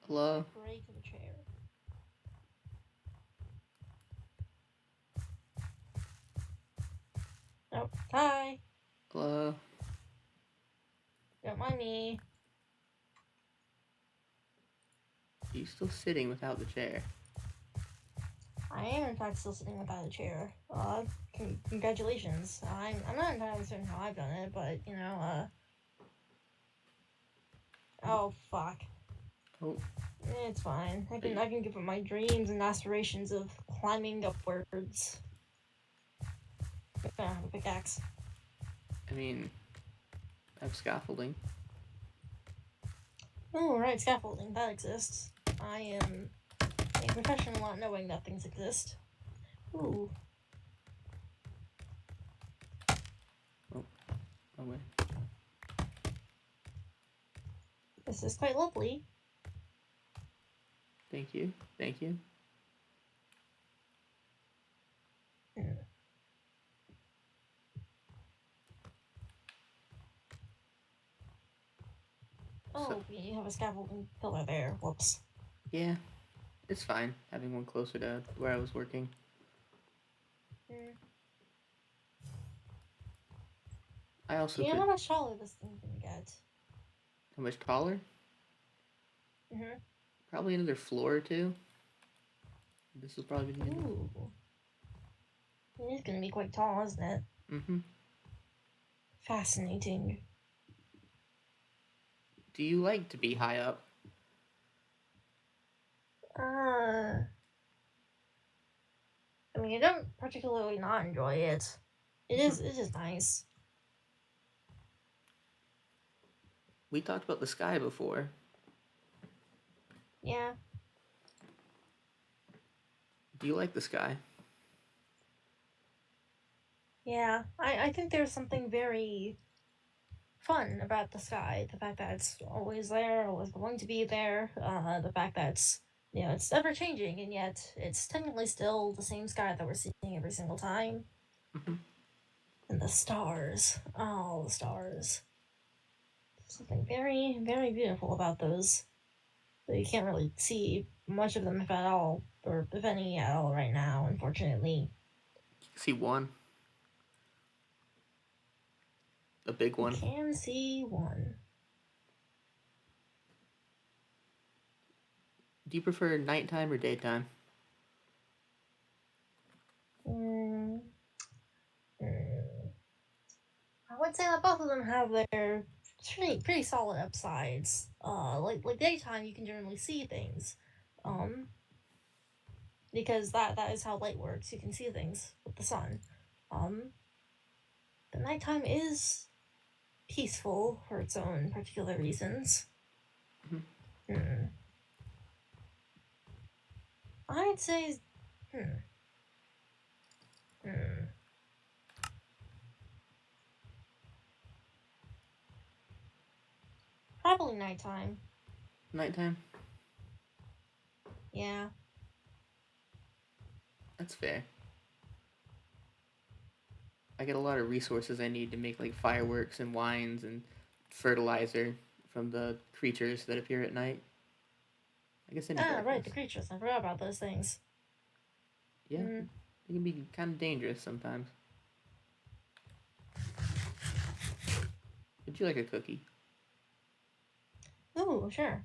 Hello? Break the chair. Oh, hi. Hello? Don't mind me. Are you still sitting without the chair? I am in fact still sitting without a chair. Congratulations. I'm not entirely certain how I've done it, but oh fuck. Oh, It's fine. I can give up my dreams and aspirations of climbing upwards. I don't have a pickaxe. I mean, I have scaffolding. Oh right, scaffolding, that exists. I am a professional at knowing that things exist. Ooh. Oh, wait. This is quite lovely. Thank you. Thank you. Oh, So, you have a scaffolding pillar there. Whoops. yeah, it's fine having one closer to where I was working. Mm. I also Do you know could. how much taller this thing can get? How much taller? Mm-hmm. Probably another floor or two. This will probably be the end of it. Ooh. It is gonna be quite tall, isn't it? Mm-hmm. Fascinating. Do you like to be high up? I mean, I don't particularly not enjoy it. It is nice. We talked about the sky before. Yeah. Do you like the sky? Yeah. I think there's something very fun about the sky. The fact that it's always there, always going to be there. The fact that it's ever changing, and yet it's technically still the same sky that we're seeing every single time. Mm-hmm. And the stars. Oh, the stars. Something very, very beautiful about those. But you can't really see much of them, if at all, or if any at all, right now, unfortunately. You can see one. A big You one. can see one. Do you prefer nighttime or daytime? Mm, mm. I would say that both of them have their pretty solid upsides. Like daytime, you can generally see things, um, because that is how light works. You can see things with the sun. Um, the nighttime is peaceful for its own particular reasons. Mm-hmm. Hmm. I'd say, hmm, hmm. Probably nighttime. Nighttime? Yeah. That's fair. I get a lot of resources I need to make like fireworks and wines and fertilizer from the creatures that appear at night. I guess any Ah, right, darkness. the creatures. I forgot about those things. Yeah, Hmm. it can be kind of dangerous sometimes. Would you like a cookie? Ooh, sure.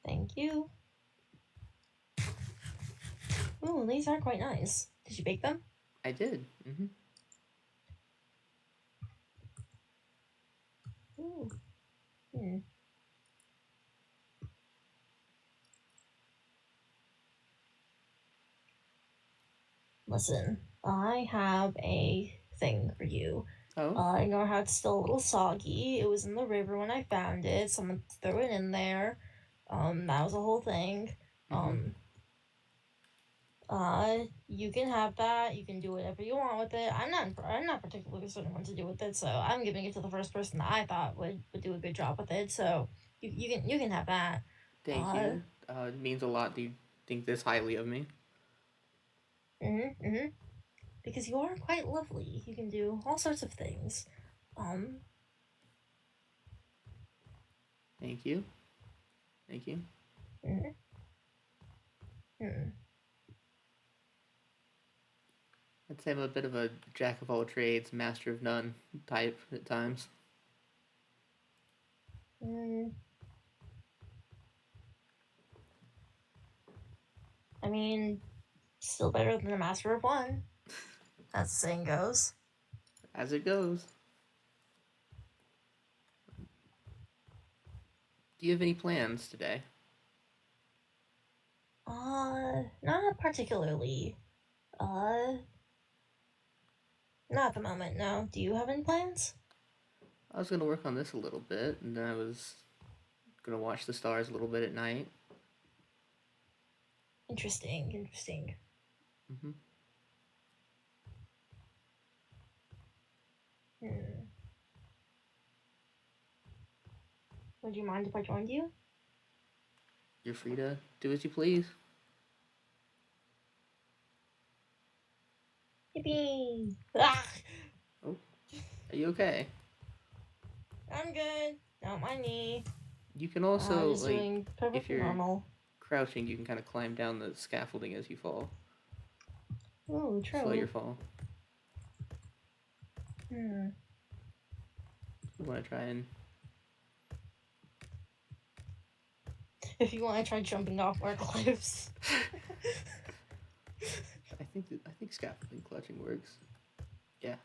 Thank you. Ooh, these are quite nice. Did you bake them? I did. Mm-hmm. Ooh. Hmm. Listen, I have a thing for you. Oh. I know how it's still a little soggy. It was in the river when I found it. Someone threw it in there. That was a whole thing. Mm-hmm. Um, you can have that. You can do whatever you want with it. I'm not particularly certain what to do with it, so I'm giving it to the first person that I thought would do a good job with it. So you can have that. Thank Uh, you. It means a lot. Do you think this highly of me? mm-hmm. Because you are quite lovely. You can do all sorts of things. Um, Thank you. Thank you. Mm-hmm. Hmm. I'd say I'm a bit of a jack of all trades, master of none type at times. Mm, I mean, still better than a master of one, as the saying goes. As it goes. Do you have any plans today? Not particularly. Uh, not at the moment, no. Do you have any plans? I was gonna work on this a little bit, and then I was gonna watch the stars a little bit at night. Interesting, interesting. Mm-hmm. Hmm. Would you mind if I joined you? You're free to do as you please. Yippee! Ah! Oh, are you okay? I'm good. Not my knee. You can also, Just like, doing if perfectly you're normal. crouching, you can kind of climb down the scaffolding as you fall. Ooh, Slow your true. fall. Hmm. You want to try and. If you want to try jumping off more cliffs. I think scaffolding clutching works. Yeah.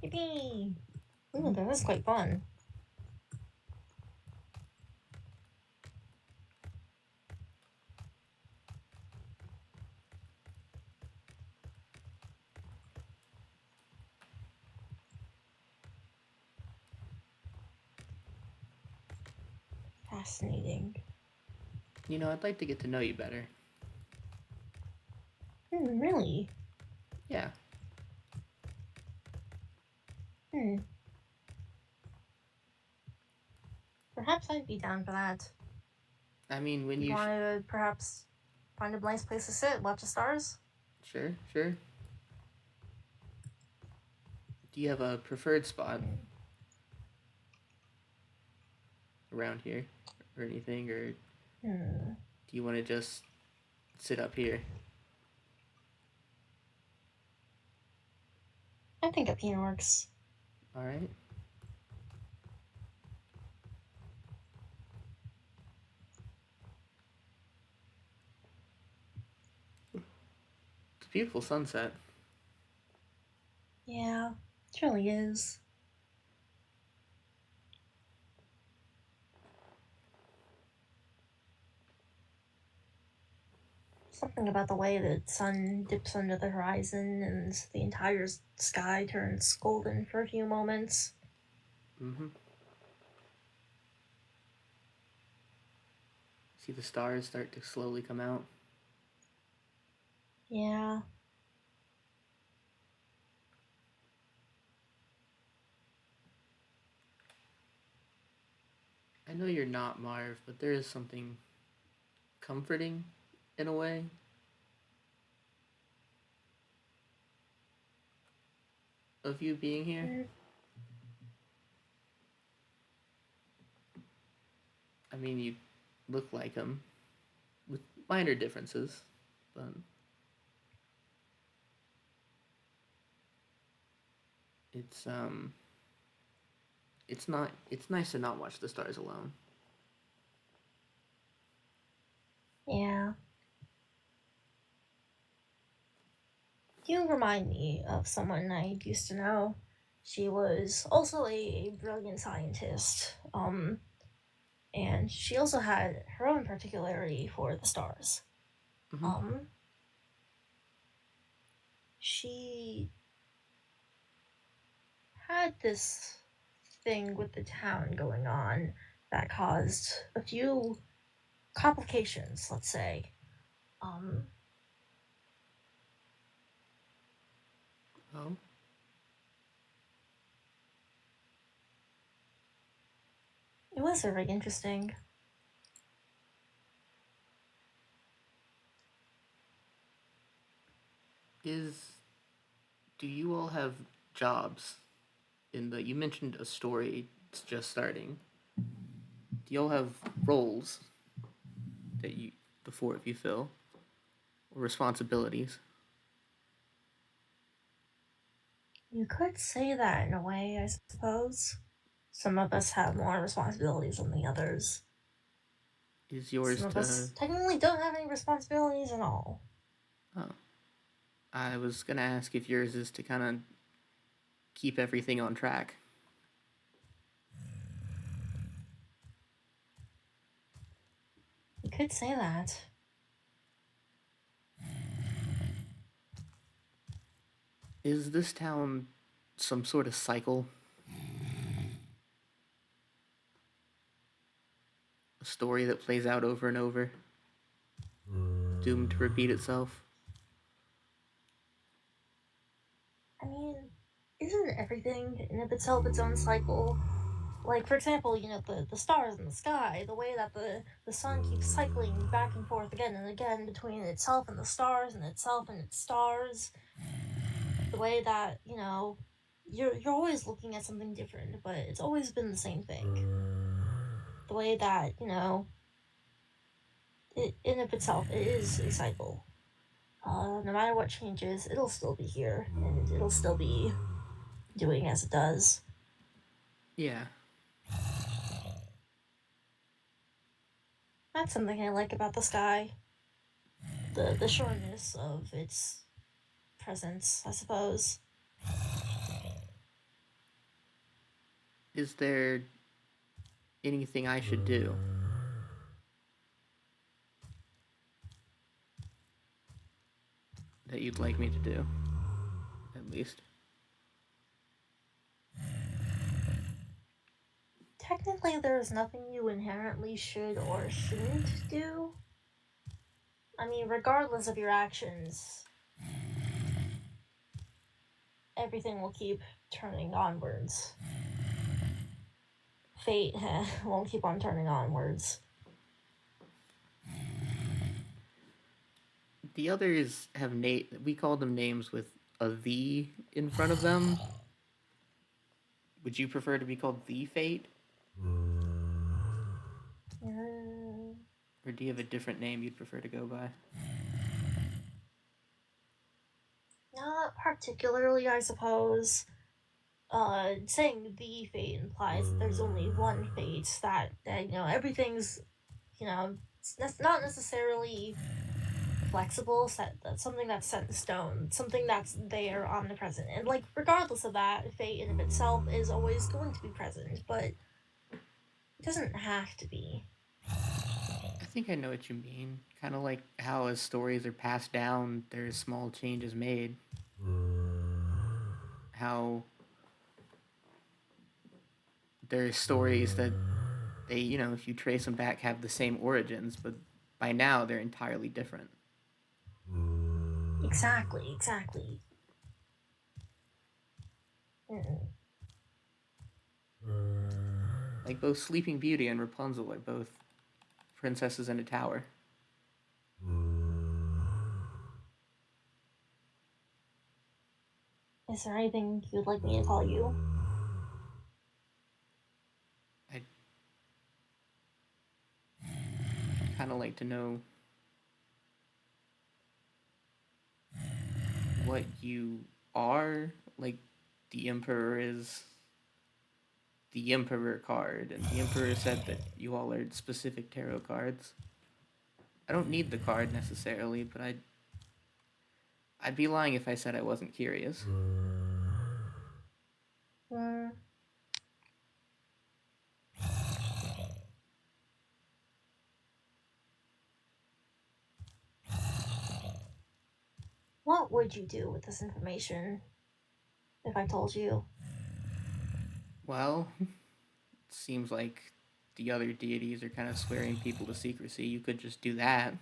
Yippee! Ooh, Mm-hmm. that was quite fun. Fascinating. You know, I'd like to get to know you better. Really? Yeah. Hmm. Perhaps I'd be down for that. I mean, when You you. want to perhaps find a nice place to sit, watch the stars? Sure, sure. Do you have a preferred spot around here or anything? Or do Hmm. you want to just sit up here? I think a piano works. All right. It's a beautiful sunset. Yeah, it really is. Something about the way the sun dips under the horizon and the entire sky turns golden for a few moments. Mm-hmm. See the stars start to slowly come out. Yeah. I know you're not Marv, but there is something comforting in a way of you being here. Mm, I mean, you look like him with minor differences, but it's it's not it's nice to not watch the stars alone. yeah. You remind me of someone I used to know. She was also a brilliant scientist. And she also had her own particularity for the stars. Mm-hmm. Um, she had this thing with the town going on that caused a few complications, let's say. Um, Oh, it was very interesting. is do you all have jobs in the? You mentioned a story. It's just starting. Do y'all have roles that you before if you fill or responsibilities? You could say that in a way, I suppose. Some of us have more responsibilities than the others. Is Some yours of to? us technically don't have any responsibilities at all. Oh, I was gonna ask if yours is to kind of keep everything on track. You could say that. Is this town some sort of cycle? A story that plays out over and over, doomed to repeat itself? I mean, isn't everything in of itself its own cycle? Like, for example, the stars in the sky, the way that the sun keeps cycling back and forth again and again between itself and the stars and itself and its stars. The way that, you're always looking at something different, but it's always been the same thing. The way that, it in of itself, it is a cycle. No matter what changes, it'll still be here, and it'll still be doing as it does. Yeah. That's something I like about the sky. The sureness of its presence, I suppose. Is there anything I should do that you'd like me to do? At least. Technically, there's nothing you inherently should or shouldn't do. I mean, regardless of your actions, everything will keep turning onwards. Fate won't keep on turning onwards. The others have we call them names with a "the" in front of them. Would you prefer to be called the Fate? Mm, Or do you have a different name you'd prefer to go by? not particularly, I suppose. Saying the fate implies that there's only one fate, that everything's, that's not necessarily flexible, that's something that's set in stone, something that's there, omnipresent. And, like, regardless of that, fate in of itself is always going to be present, but it doesn't have to be. I think I know what you mean. Kind of like how as stories are passed down, there's small changes made. How there's stories that if you trace them back, have the same origins, but by now they're entirely different. Exactly. Mm. Like both Sleeping Beauty and Rapunzel are both princesses in a tower. Is there anything you'd like me to call you? I'd kind of like to know what you are. Like the Emperor is the Emperor card, and the Emperor said that you all are specific tarot cards. I don't need the card necessarily, but I'd be lying if I said I wasn't curious. Mm. What would you do with this information if I told you? Well, it seems like the other deities are kind of swearing people to secrecy. You could just do that.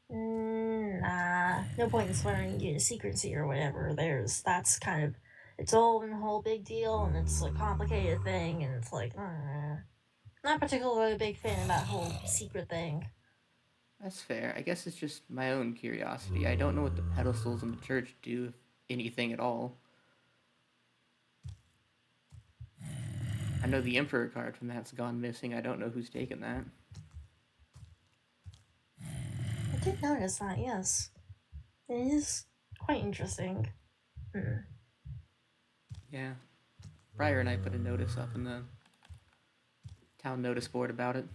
Nah, no point in swearing you to secrecy or whatever. That's kind of its own whole big deal, and it's a complicated thing, and it's like, not particularly a big fan of that whole secret thing. That's fair. I guess it's just my own curiosity. I don't know what the pedestals in the church do. anything at all. I know the Emperor card from that's gone missing. I don't know who's taken that. I did notice that, yes. It is quite interesting. Yeah. Briar and I put a notice up in the town notice board about it.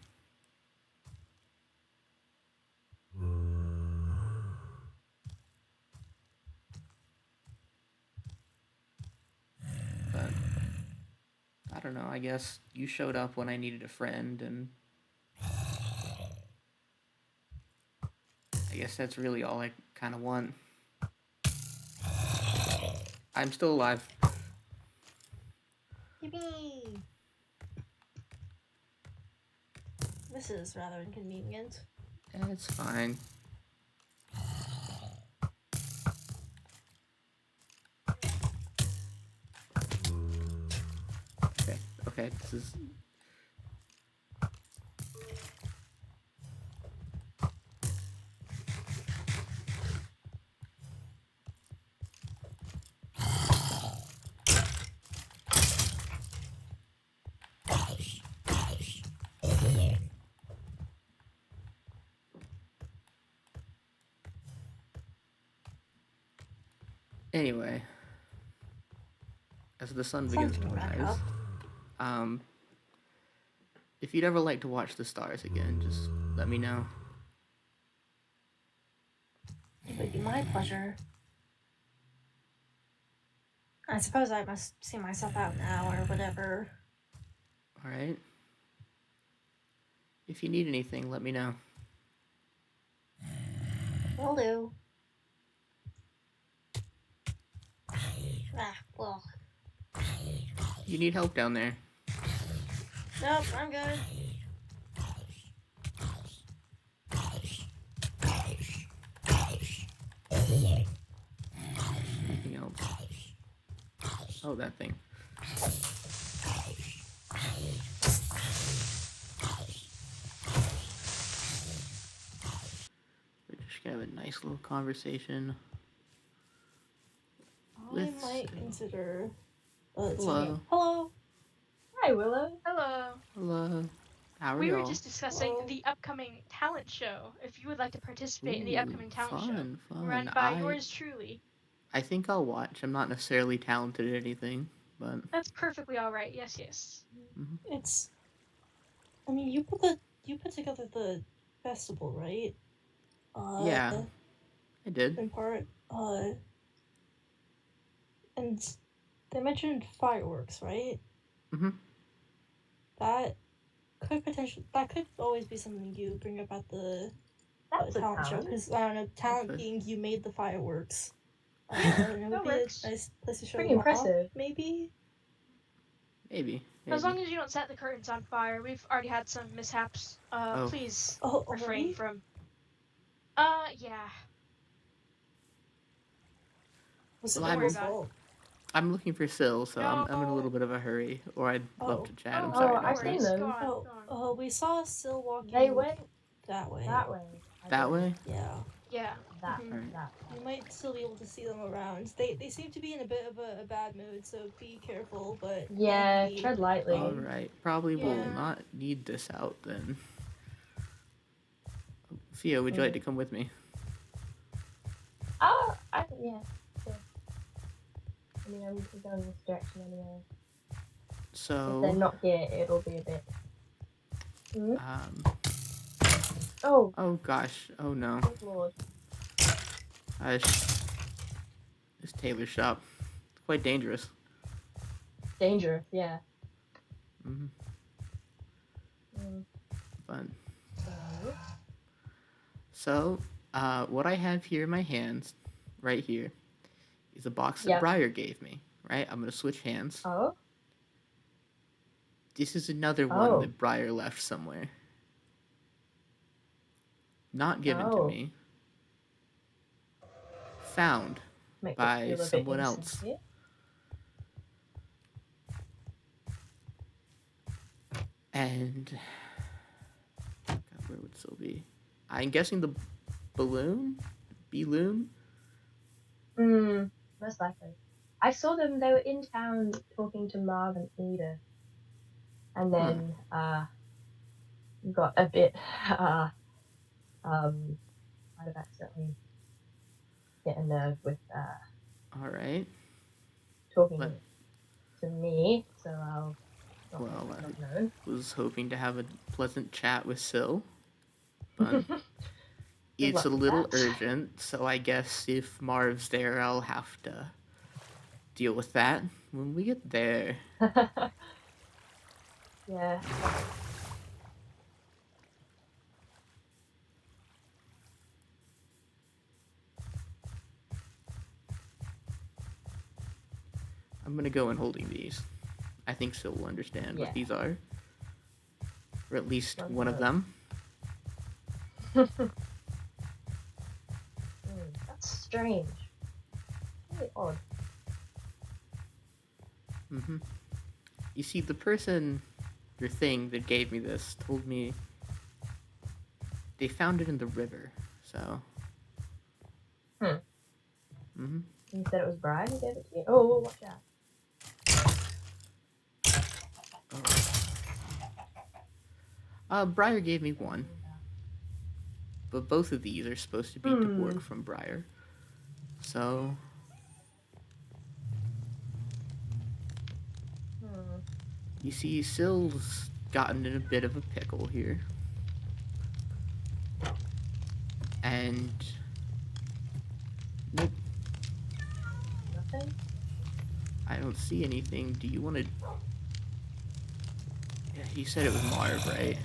But I don't know. I guess you showed up when I needed a friend, and I guess that's really all I kind of want. I'm still alive. Yippee! This is rather inconvenient. It's fine. Okay, this is... Anyway, as the sun begins to rise, if you'd ever like to watch the stars again, just let me know. It would be my pleasure. I suppose I must see myself out now or whatever. Alright? If you need anything, let me know. Will do. Well. You need help down there. Nope, I'm good. Anything else? Oh, that thing. We're just gonna have a nice little conversation. I might consider. Hello. Hello. Hi, Willow. Hello. Hello. How are We y'all? were just discussing the upcoming talent show. If you would like to participate in the upcoming talent show, run by yours truly. I think I'll watch. I'm not necessarily talented at anything, but that's perfectly all right. Yes, yes. Mm-hmm. It's. I mean, you put together the festival, right? Yeah, I did. In part, and they mentioned fireworks, right? Mm-hmm. That could always be something you bring up at the talent show, because I don't know, talent being you made the fireworks. It would be works. a nice place to show Pretty impressive. maybe. As long as you don't set the curtains on fire. We've already had some mishaps. Please refrain from. Yeah. Was it Don't worry about it. I'm looking for Syl, so No. I'm in a little bit of a hurry, or I'd love to chat. I'm Oh, sorry. I've seen them. Go on. We saw Syl walking. They went that way. That way? Yeah. Yeah. That. You might still be able to see them around. They seem to be in a bit of a bad mood, so be careful. But yeah, tread lightly. All right. Probably will not need this out then. Fia, would you like to come with me? Oh, yeah. Sure. I mean, I'm going this direction anyway. So. If they're not here, it'll be a bit. Oh. Oh gosh. Oh no. Good Lord. This tailor shop. It's quite dangerous. Dangerous, yeah. Fun. So, what I have here in my hands, right here, is a box that Briar gave me, right? I'm going to switch hands. Oh? This is another one that Briar left somewhere. Not given to me. Found by someone else. And God, where would Syl be? I'm guessing the balloon? Balloon? most likely. I saw them. They were in town talking to Marv and Edith, and then got a bit might have accidentally hit a nerve with All right. talking Let- to me, so I'll not Well, make myself I known. was hoping to have a pleasant chat with Syl, but it's luck a with little that. urgent, so I guess if Marv's there, I'll have to deal with that when we get there. Yeah. I'm gonna go in holding these. I think Syl will understand Yeah. what these are. Or at least One one of of them. That's strange. Really odd. Mm-hmm. You see, the person, or thing that gave me this told me they found it in the river, so... Mm-hmm. You said it was Brian who gave it to you? Oh, watch out. Briar gave me one. But both of these are supposed to be to Bork from Briar. So... You see, Syl's gotten in a bit of a pickle here. And... Nope. Nothing? I don't see anything. Do you want to... Yeah, you said it was Marv, right?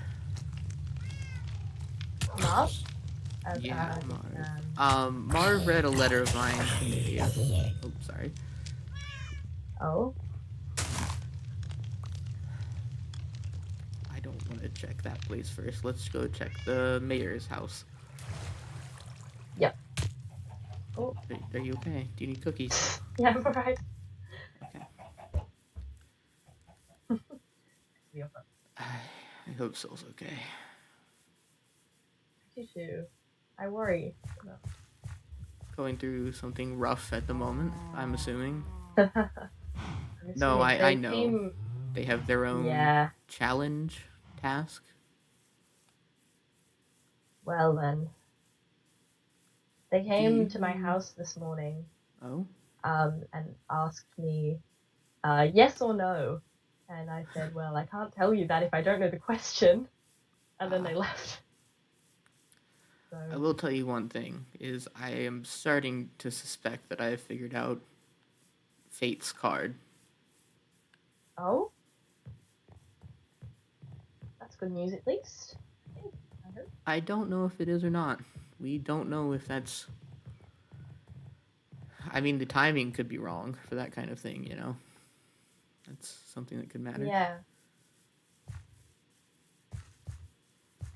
Marv? Yeah, Marv. Marv read a letter of mine to me. Oh, sorry. Oh? I don't want to check that place first. Let's go check the mayor's house. Yep. Oh. Are you okay? Do you need cookies? Yeah, I'm alright. Okay. I hope Syl's okay. You too. I worry. Going through something rough at the moment, I'm assuming. I'm No, assuming I they know. came- They have their own Yeah. challenge task. Well then. They came to my house this morning. Oh? And asked me, yes or no. And I said, well, I can't tell you that if I don't know the question. And then they left. So, I will tell you one thing, is I am starting to suspect that I have figured out Fate's card. oh? That's good news at least. I think. I hope. I don't know if it is or not. We don't know if that's... I mean, the timing could be wrong for that kind of thing, you know? That's something that could matter. Yeah.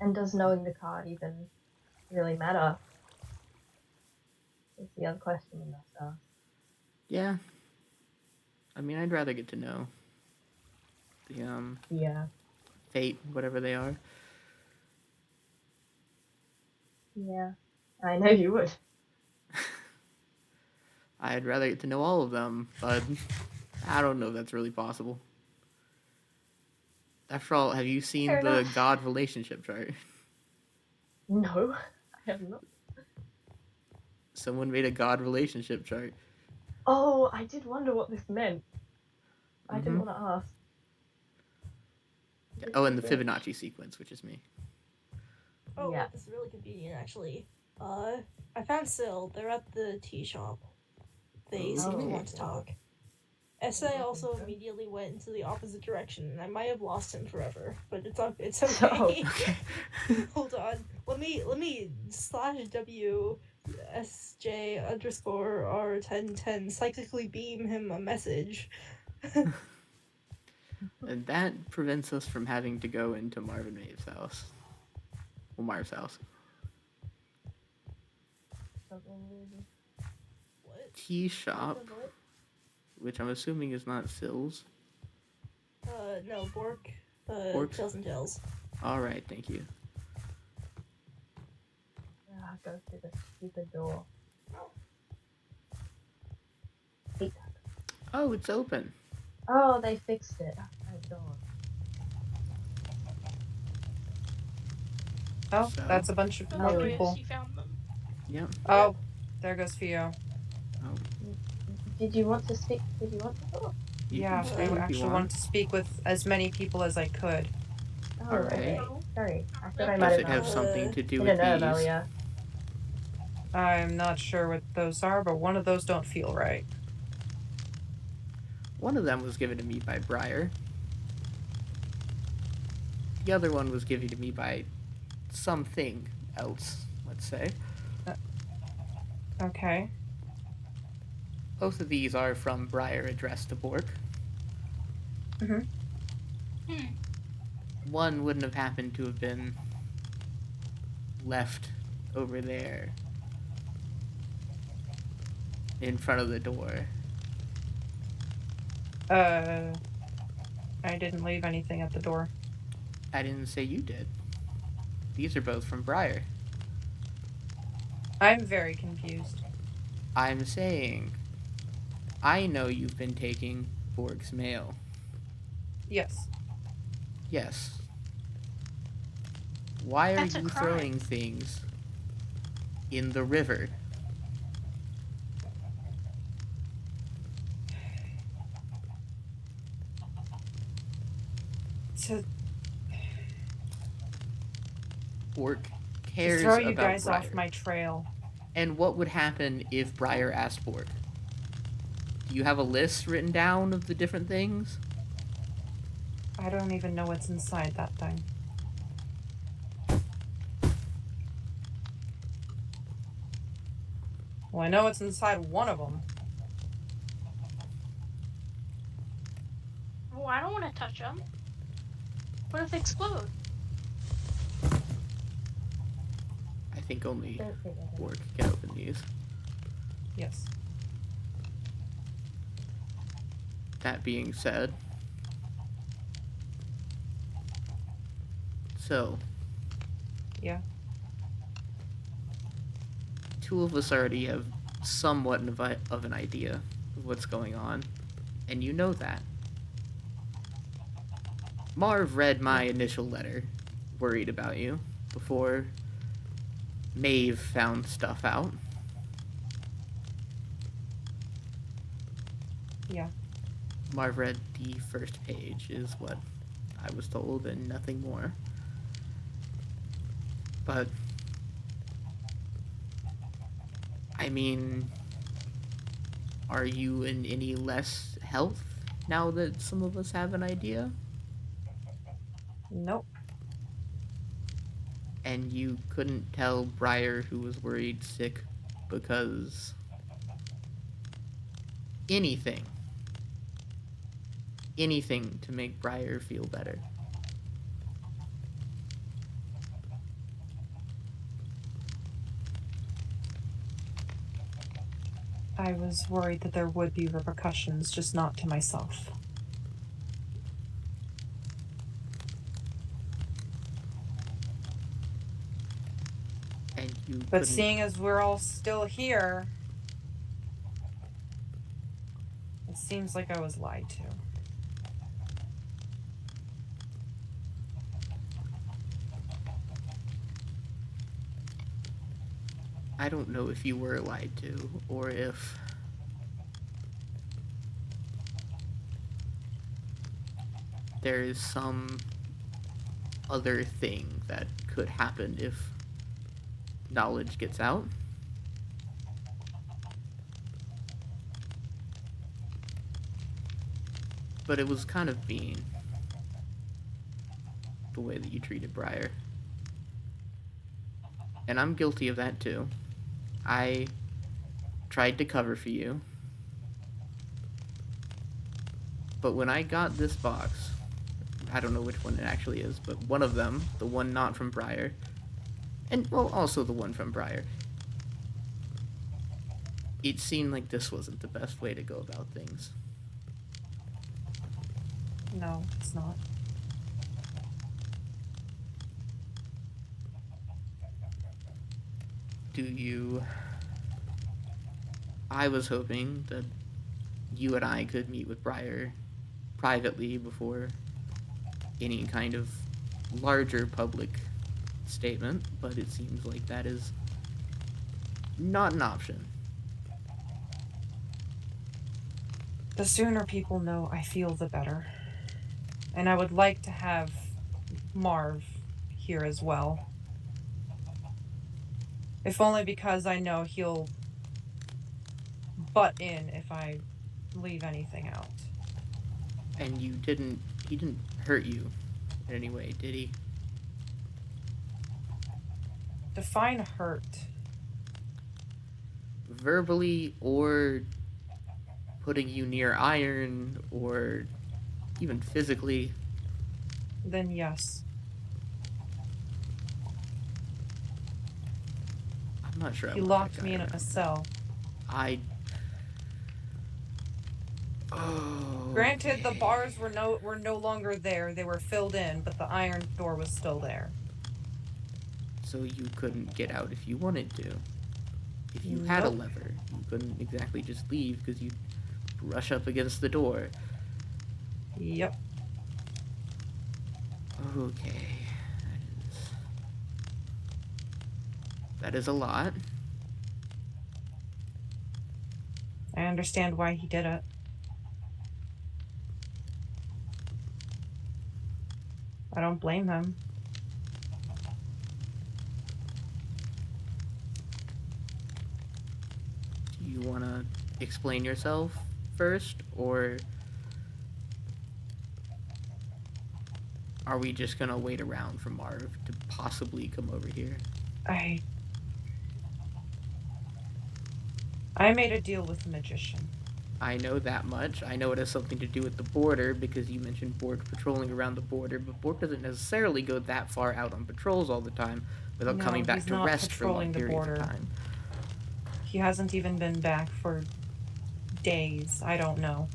And does knowing the card even really matter? Is the other question we must ask. Yeah. I mean, I'd rather get to know the, Yeah. fate, whatever they are. Yeah. I know you would. I'd rather get to know all of them, but I don't know if that's really possible. After all, have you seen Fair the enough. God relationship chart? No, I have not. Someone made a God relationship chart. Oh, I did wonder what this meant. I didn't Mhm. want to ask. Yeah, oh, and the Fibonacci sequence, which is me. Oh, Yeah. this is really convenient, actually. I found Syl. They're at the tea shop. They seem to Okay. want to talk. SA also immediately went into the opposite direction, and I might have lost him forever, but it's okay. Hold on. Let me /WSJ_R1010 cyclically beam him a message. And that prevents us from having to go into Marvin Maeve's house. Well, Marv's house. What? Tea shop, which I'm assuming is not Syl's. No, Bork. Bork's? Tails and Tails. Alright, thank you. Go through the stupid door. Oh, it's open. Oh, they fixed it. Oh, thank God. Oh, So, that's a bunch of Oh, more Hey. people. joyous, you found them. yep. Oh, there goes Fio. Oh, Did you want to speak? Did you want to talk? you can Yeah, I stay if you actually want. wanted to speak with as many people as I could. Oh, All right. okay. Sorry. I thought I Okay. might Does have it have something to do been a with nerve these? earlier. I'm not sure what those are, but one of those don't feel right. One of them was given to me by Briar. The other one was given to me by something else, let's say. Okay. Both of these are from Briar addressed to Bork. Hmm. One wouldn't have happened to have been left over there in front of the door. I didn't leave anything at the door. I didn't say you did. These are both from Briar. I'm very confused. I'm saying, I know you've been taking Borg's mail. Yes. Yes. Why are That's a you crime. throwing things in the river? To Bork to cares throw you about guys Briar. off my trail. And what would happen if Briar asked Bork? Do you have a list written down of the different things? I don't even know what's inside that thing. Well, I know what's inside one of them. Well, I don't want to touch them. What if they explode? I think only Don't say that. Bork can open these. Yes. That being said, so Yeah. two of us already have somewhat of an idea of what's going on, and you know that. Marv read my initial letter, worried about you, before Maeve found stuff out. Yeah. Marv read the first page, is what I was told, and nothing more. But, I mean, are you in any less health now that some of us have an idea? Nope. And you couldn't tell Briar, who was worried sick, because anything to make Briar feel better. I was worried that there would be repercussions, just not to myself. And you But couldn't... seeing as we're all still here, it seems like I was lied to. I don't know if you were lied to, or if there is some other thing that could happen if knowledge gets out. But it was kind of mean, the way that you treated Briar. And I'm guilty of that too. I tried to cover for you. But when I got this box, I don't know which one it actually is, but one of them, the one not from Briar, and, well, also the one from Briar, it seemed like this wasn't the best way to go about things. No, it's not. Do you... I was hoping that you and I could meet with Briar privately before any kind of larger public statement, but it seems like that is not an option. The sooner people know I feel, the better. And I would like to have Marv here as well. If only because I know he'll butt in if I leave anything out. And he didn't hurt you in any way, did he? Define hurt. Verbally, or putting you near iron, or even physically? Then yes. I'm not sure. He locked me in a cell. Oh. Granted, the bars were no longer there. They were filled in, but the iron door was still there. So you couldn't get out if you wanted to. If you had a lever, you couldn't exactly just leave because you'd brush up against the door. Yep. Okay. That is a lot. I understand why he did it. I don't blame him. Do you want to explain yourself first, or are we just going to wait around for Marv to possibly come over here? I made a deal with the magician. I know that much. I know it has something to do with the border because you mentioned Bork patrolling around the border, but Bork doesn't necessarily go that far out on patrols all the time without coming back to rest for long periods of time. He hasn't even been back for days. I don't know.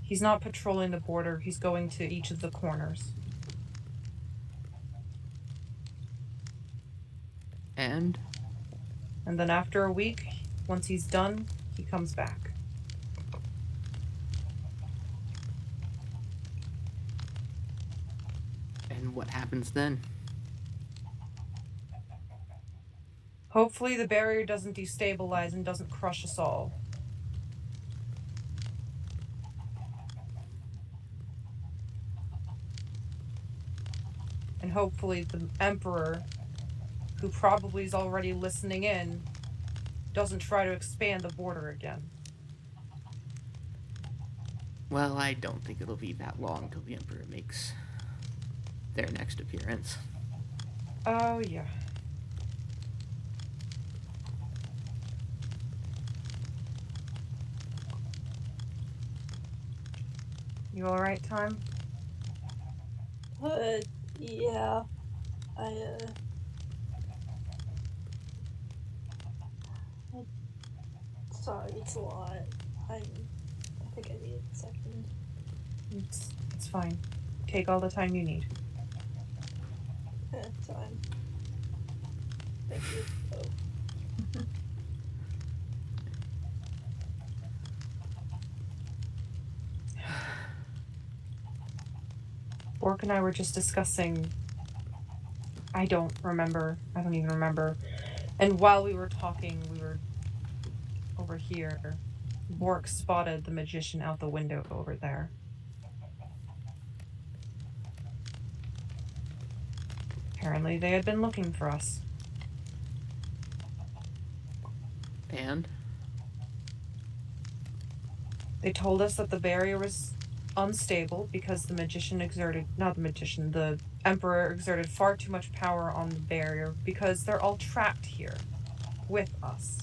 He's not patrolling the border. He's going to each of the corners. And then after a week, once he's done, he comes back. And what happens then? Hopefully the barrier doesn't destabilize and doesn't crush us all. And hopefully the Emperor, who probably is already listening in, doesn't try to expand the border again. Well, I don't think it'll be that long till the Emperor makes their next appearance. Oh, yeah. You alright, Time? Yeah. Sorry, it's a lot. I think I need a second. It's fine. Take all the time you need. It's fine. Thank you. Oh. Bork and I were just discussing. I don't even remember. And while we were talking, we were over here. Bork spotted the magician out the window over there. Apparently they had been looking for us. And? They told us that the barrier was unstable because the Emperor exerted far too much power on the barrier because they're all trapped here with us.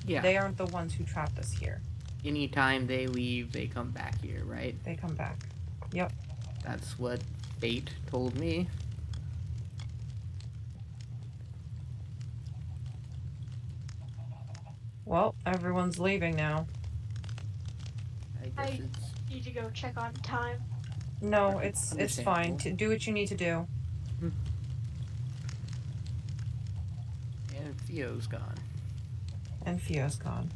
Yeah. They aren't the ones who trapped us here. Anytime they leave, they come back here, right? They come back. Yep. That's what Fate told me. Well, everyone's leaving now. I need to go check on Time. No, it's fine. Do what you need to do. And Theo's gone. And Theo's gone.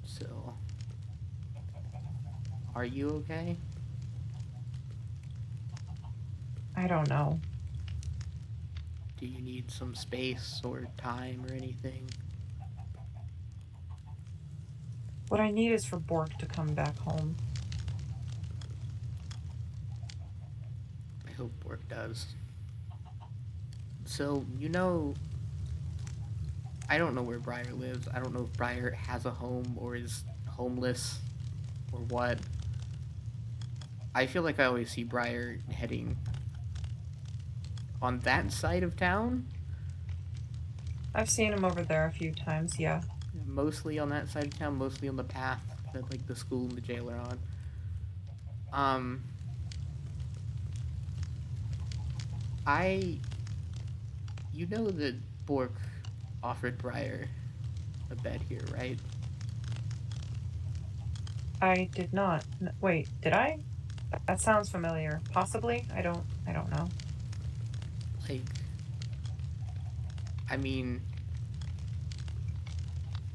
So, are you okay? I don't know. Do you need some space or time or anything? What I need is for Bork to come back home. I hope Bork does. So, you know, I don't know where Briar lives. I don't know if Briar has a home or is homeless or what. I feel like I always see Briar heading on that side of town. I've seen him over there a few times, yeah. Mostly on that side of town, mostly on the path that like the school and the jail are on. You know that Bork offered Briar a bed here, right? I did not. Wait, did I? That sounds familiar. Possibly. I don't know. Like, I mean,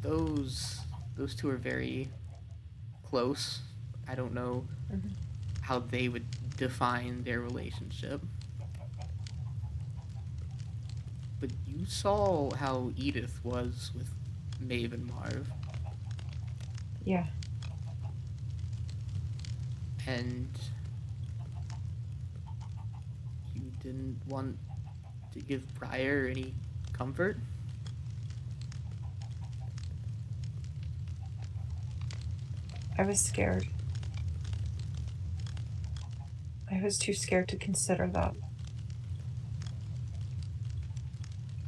those two are very close. I don't know how they would define their relationship. But you saw how Edith was with Maeve and Marv. Yeah. And you didn't want to give Briar any comfort? I was scared. I was too scared to consider that.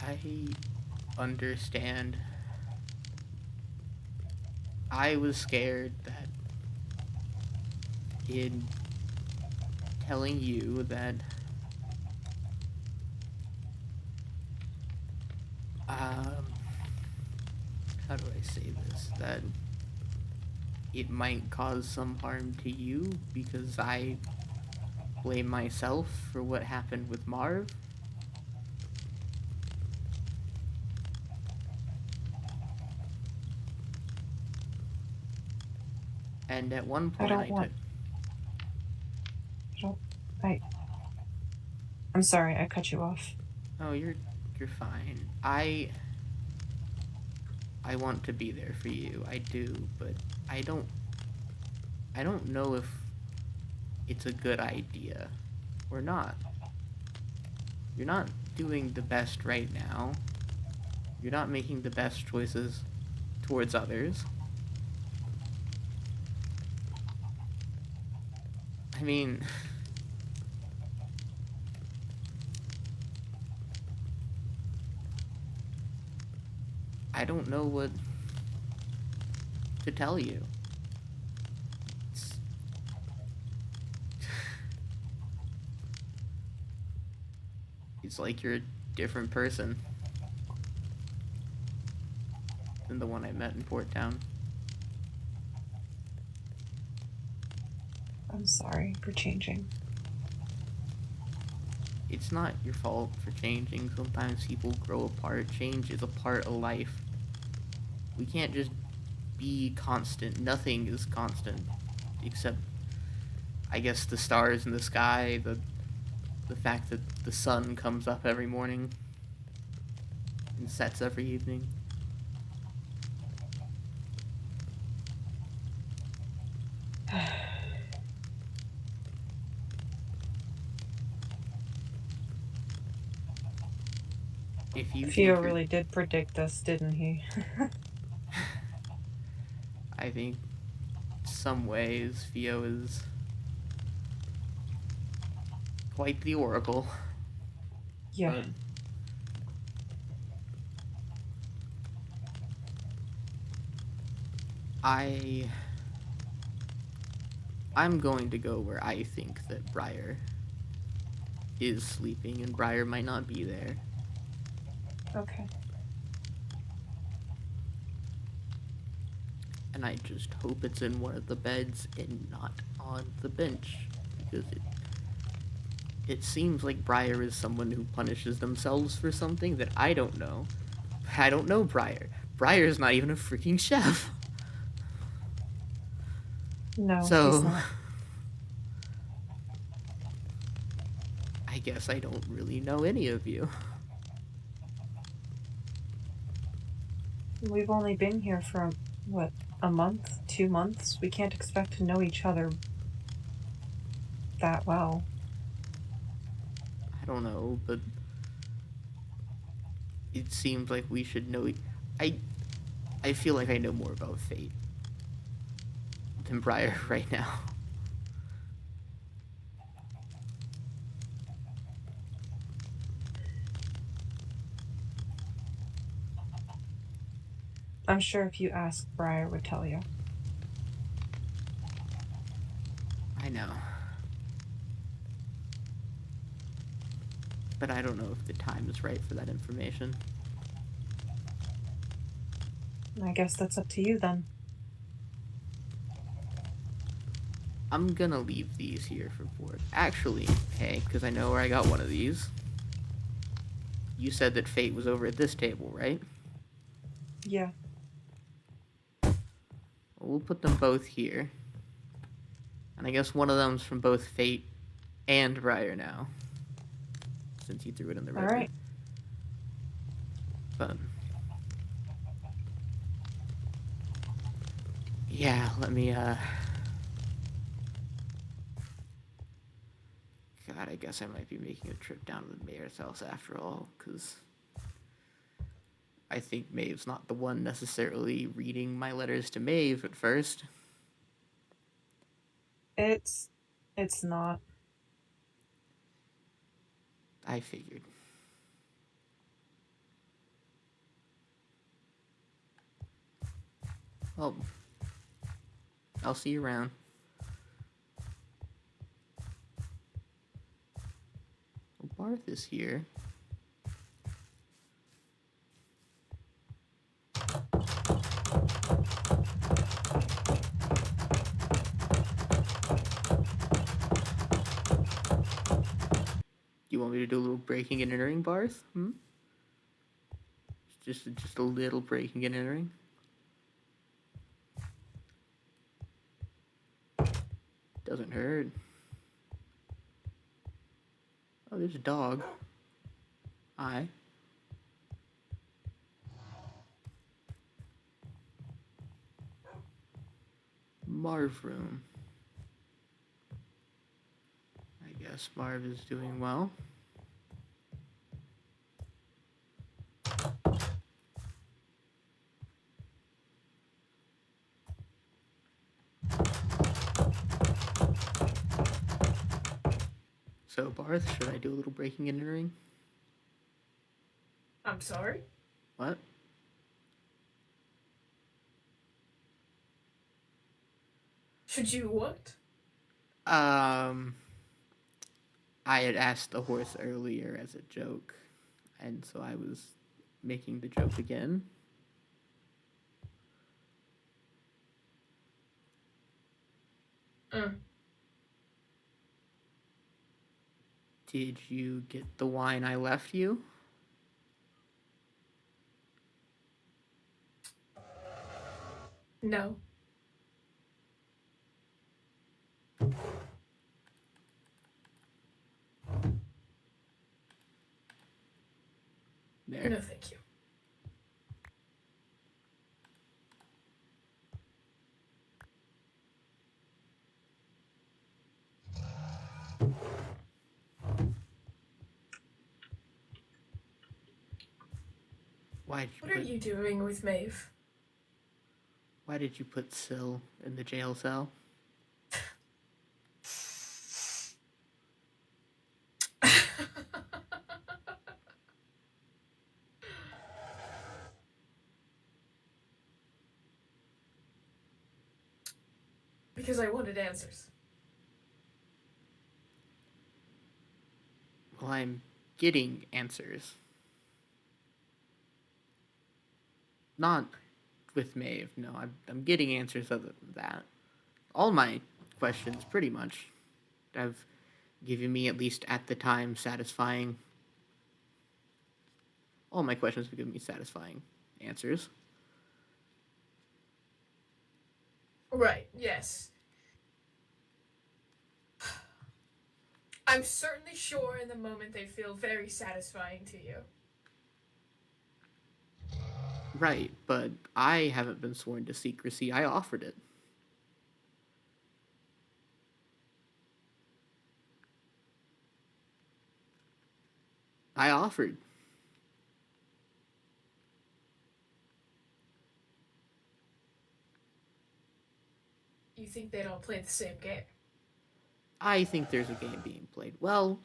I understand. I was scared that in telling you that how do I say this? That it might cause some harm to you because I blame myself for what happened with Marv. And at one point I'm sorry, I cut you off. Oh, you're fine. I want to be there for you. I do, but I don't know if it's a good idea or not. You're not doing the best right now. You're not making the best choices towards others. I mean, I don't know what to tell you. It's like you're a different person than the one I met in Port Town. I'm sorry for changing. It's not your fault for changing. Sometimes people grow apart. Change is a part of life. We can't just be constant. Nothing is constant. Except, I guess, the stars in the sky, the fact that the sun comes up every morning and sets every evening. If you Theo really did predict us, didn't he? I think some ways Theo is quite the oracle. Yeah. I'm going to go where I think that Briar is sleeping, and Briar might not be there. Okay. And I just hope it's in one of the beds and not on the bench. Because it seems like Briar is someone who punishes themselves for something that I don't know. I don't know Briar. Briar's not even a freaking chef. No, So, he's not. I guess I don't really know any of you. We've only been here for, what, a month? 2 months? We can't expect to know each other that well. I don't know, but it seems like we should know. I feel like I know more about Fate than Briar right now. I'm sure if you ask, Briar would tell you. I know. But I don't know if the time is right for that information. I guess that's up to you then. I'm gonna leave these here for Bork. Actually, hey, because I know where I got one of these. You said that Fate was over at this table, right? Yeah. Well, we'll put them both here. And I guess one of them's from both Fate and Briar now. Since you threw it in the river. Alright. But yeah, let me God, I guess I might be making a trip down to the mayor's house after all, because I think Maeve's not the one necessarily reading my letters to Maeve at first. It's not. I figured. Well, I'll see you around. Well, Barth is here. You want me to do a little breaking and entering, Barth? Just a little breaking and entering. Doesn't hurt. Oh, there's a dog. Hi. Marv room. I guess Marv is doing well. So, Barth, should I do a little breaking and entering? I'm sorry? What? Should you what? I had asked the horse earlier as a joke, and so I was making the joke again. Did you get the wine I left you? No. There. No, thank you. What are you doing with Maeve? Why did you put Syl in the jail cell? Because I wanted answers. Well, I'm getting answers. Not with Maeve. No, I'm getting answers other than that. All my questions, pretty much, have given me, at least at the time, satisfying. All my questions have given me satisfying answers. Right, yes. I'm certainly sure in the moment they feel very satisfying to you. Right, but I haven't been sworn to secrecy. I offered it. I offered. You think they'd all play the same game? I think there's a game being played. Well,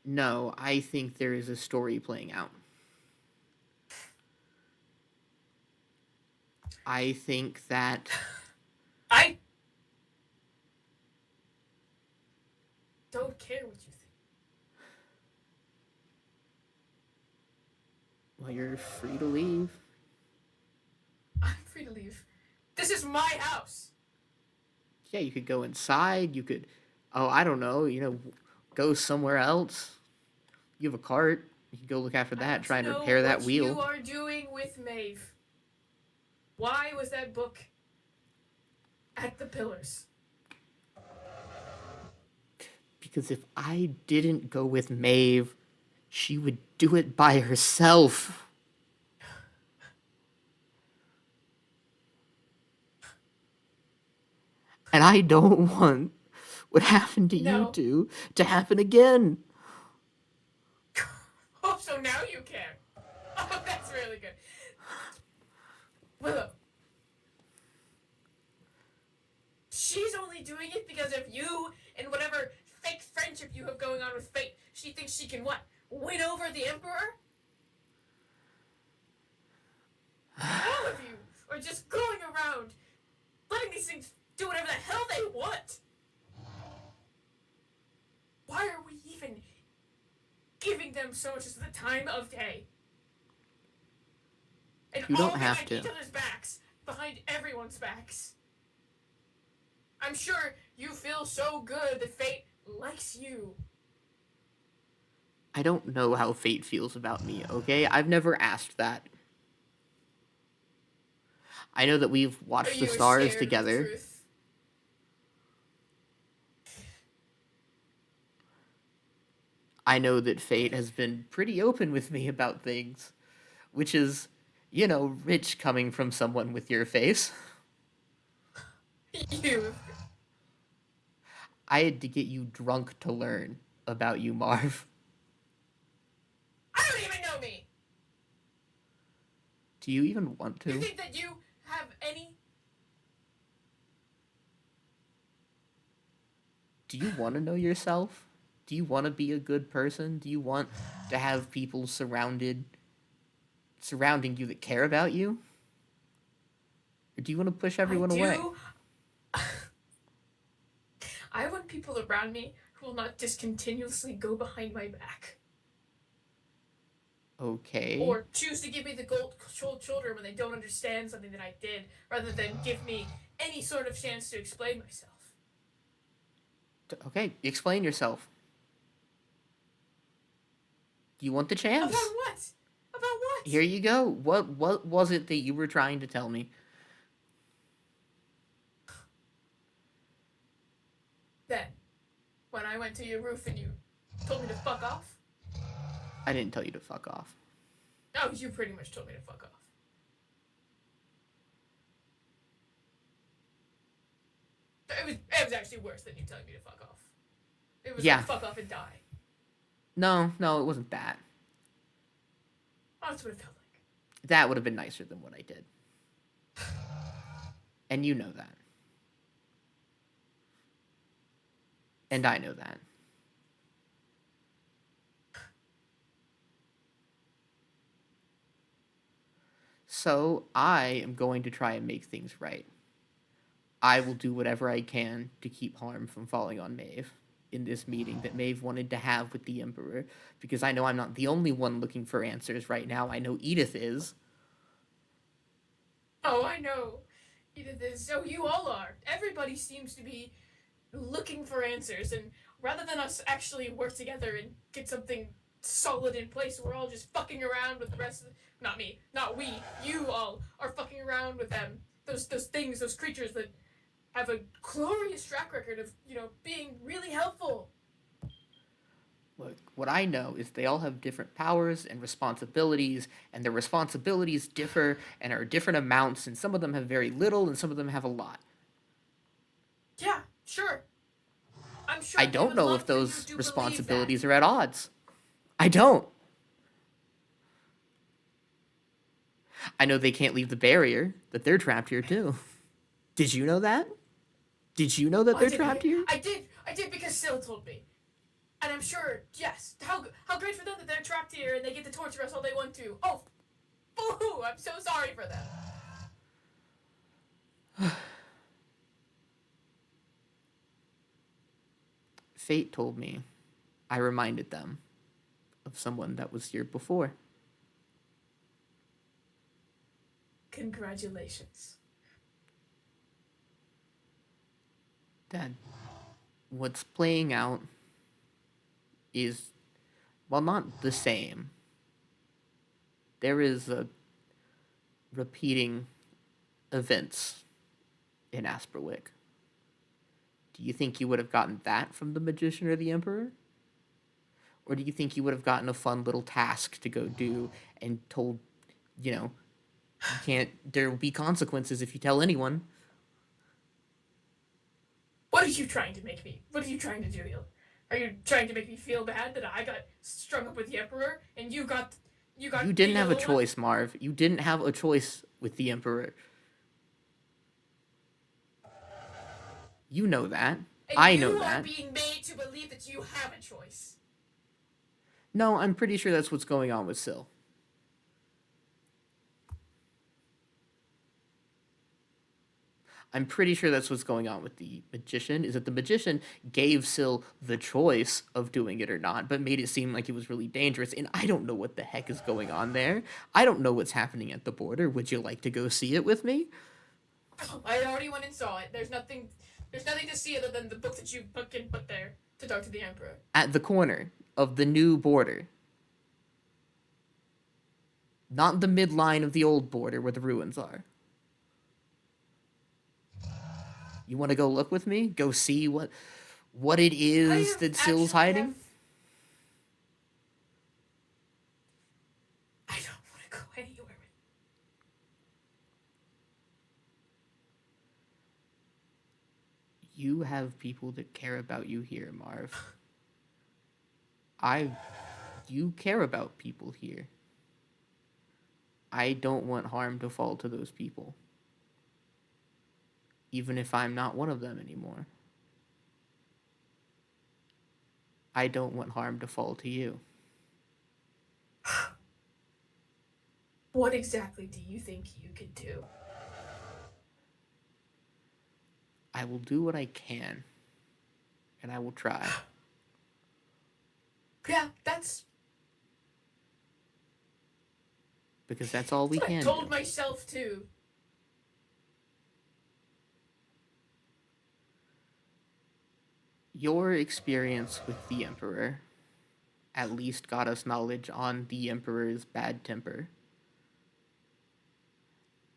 no, I think there is a story playing out. I think that... I don't care what you think. Well, you're free to leave. I'm free to leave. This is my house. Yeah, you could go inside. You could, I don't know, go somewhere else. You have a cart. You could go look after that, try and repair that wheel. What you are doing with Maeve. Why was that book at the pillars? Because if I didn't go with Maeve, she would do it by herself. And I don't want what happened to you two to happen again. Oh, so now you can. Oh, that's really good. Willow. She's only doing it because of you and whatever fake friendship you have going on with Fate. She thinks she can, what, win over the Emperor? All of you are just going around letting these things do whatever the hell they want. Why are we even giving them so much of the time of day? And you don't all have behind to. Each other's backs, behind everyone's backs. I'm sure you feel so good that Fate likes you. I don't know how Fate feels about me, okay? I've never asked that. I know that we've watched the stars together. I know that Fate has been pretty open with me about things, which is, rich coming from someone with your face. You. I had to get you drunk to learn about you, Marv. I don't even know me! Do you even want to? You think that you have any... Do you want to know yourself? Do you want to be a good person? Do you want to have people surrounding you that care about you? Or do you want to push everyone away? I want people around me who will not discontinuously go behind my back. Okay. Or choose to give me the cold shoulder when they don't understand something that I did, rather than give me any sort of chance to explain myself. Okay, explain yourself. Do you want the chance? About what? About what? Here you go. What was it that you were trying to tell me? Then, when I went to your roof and you told me to fuck off? I didn't tell you to fuck off. Oh, you pretty much told me to fuck off. It was actually worse than you telling me to fuck off. It was like fuck off and die. No, it wasn't that. Oh, that's what it felt like. That would have been nicer than what I did. And you know that. And I know that. So I am going to try and make things right. I will do whatever I can to keep harm from falling on Maeve in this meeting that Maeve wanted to have with the Emperor, because I know I'm not the only one looking for answers right now. I know Edith is. Oh, I know. So you all are. Everybody seems to be looking for answers, and rather than us actually work together and get something solid in place, we're all just fucking around with the rest of not me, not we, you all are fucking around with them. Those things, those creatures that have a glorious track record of, being really helpful. Look, what I know is they all have different powers and responsibilities, and their responsibilities differ and are different amounts, and some of them have very little and some of them have a lot. Yeah, sure. I'm sure I they don't would know love if for you those to responsibilities believe are at odds. I don't. I know they can't leave the barrier, that they're trapped here too. Did you know that? Did you know that they're trapped here? I did because Syl told me. And I'm sure, yes, how great for them that they're trapped here and they get to torture us all they want to. Oh, boo-hoo, I'm so sorry for them. Fate told me. I reminded them of someone that was here before. Congratulations. Dad, what's playing out is, well, not the same. There is a repeating events in Asperwick. Do you think you would have gotten that from the Magician or the Emperor? Or do you think you would have gotten a fun little task to go do and told, you can't, there will be consequences if you tell anyone? What are you trying to make me? What are you trying to do, Il? Are you trying to make me feel bad that I got strung up with the Emperor and you got You didn't have a choice, Marv. You didn't have a choice with the Emperor. You know that. And I know you that. are being made to believe that you have a choice. No, I'm pretty sure that's what's going on with Syl. I'm pretty sure that's what's going on with the Magician, is that the Magician gave Syl the choice of doing it or not, but made it seem like it was really dangerous, and I don't know what the heck is going on there. I don't know what's happening at the border. Would you like to go see it with me? I already went and saw it. There's nothing to see other than the book that you fucking put there to talk to the Emperor. At the corner of the new border. Not the midline of the old border where the ruins are. You want to go look with me? Go see what it is that Syl's hiding? I don't want to go anywhere. You have people that care about you here, Marv. You care about people here. I don't want harm to fall to those people. Even if I'm not one of them anymore. I don't want harm to fall to you. What exactly do you think you could do? I will do what I can. And I will try. Yeah, that's... Because that's all we can I told do. myself too. Your experience with the Emperor at least got us knowledge on the Emperor's bad temper.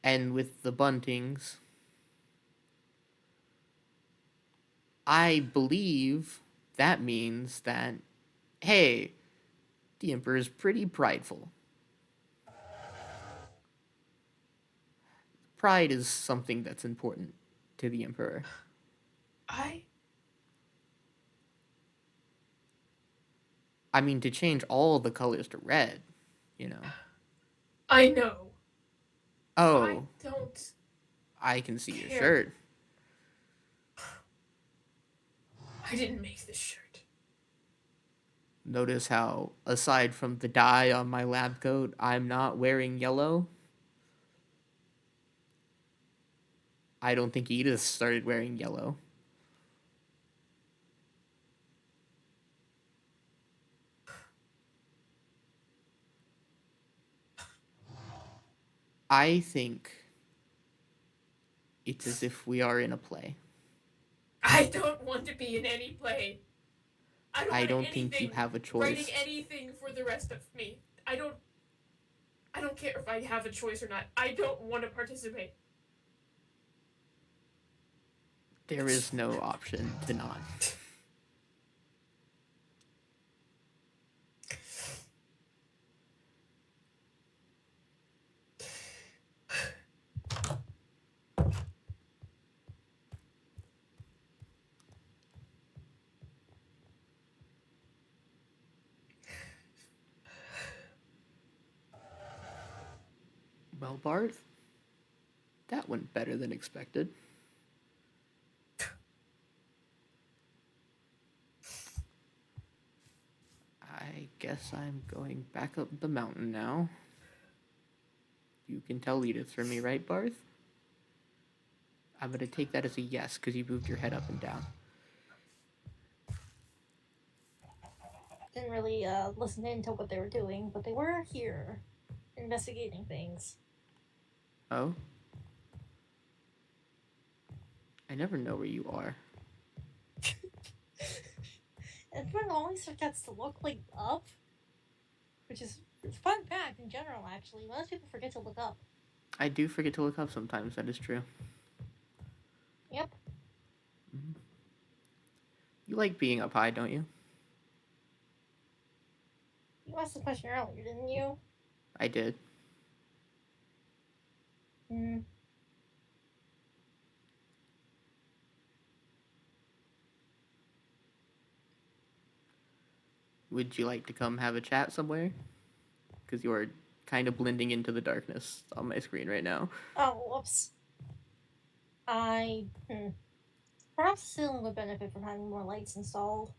And with the Buntings, I believe that means that, hey, the Emperor's pretty prideful. Pride is something that's important to the Emperor. I mean, to change all the colors to red, I know. Oh. I don't. I can see care. your shirt. I didn't make this shirt. Notice how, aside from the dye on my lab coat, I'm not wearing yellow? I don't think Edith started wearing yellow. I think It's as if we are in a play. I don't want to be in any play. I don't think you have a choice. Writing anything for the rest of me. I don't care if I have a choice or not. I don't want to participate. There is no option to not. Well, Barth, that went better than expected. I guess I'm going back up the mountain now. You can tell Edith for me, right, Barth? I'm going to take that as a yes, because you moved your head up and down. Didn't really listen into what they were doing, but they were here, investigating things. Oh? I never know where you are. Everyone always forgets to look, like, up. Which is a fun fact in general, actually. Most people forget to look up. I do forget to look up sometimes, that is true. Yep. Mm-hmm. You like being up high, don't you? You asked the question earlier, didn't you? I did. Would you like to come have a chat somewhere? Because you're kind of blending into the darkness on my screen right now. Oh, whoops. Perhaps the ceiling would benefit from having more lights installed.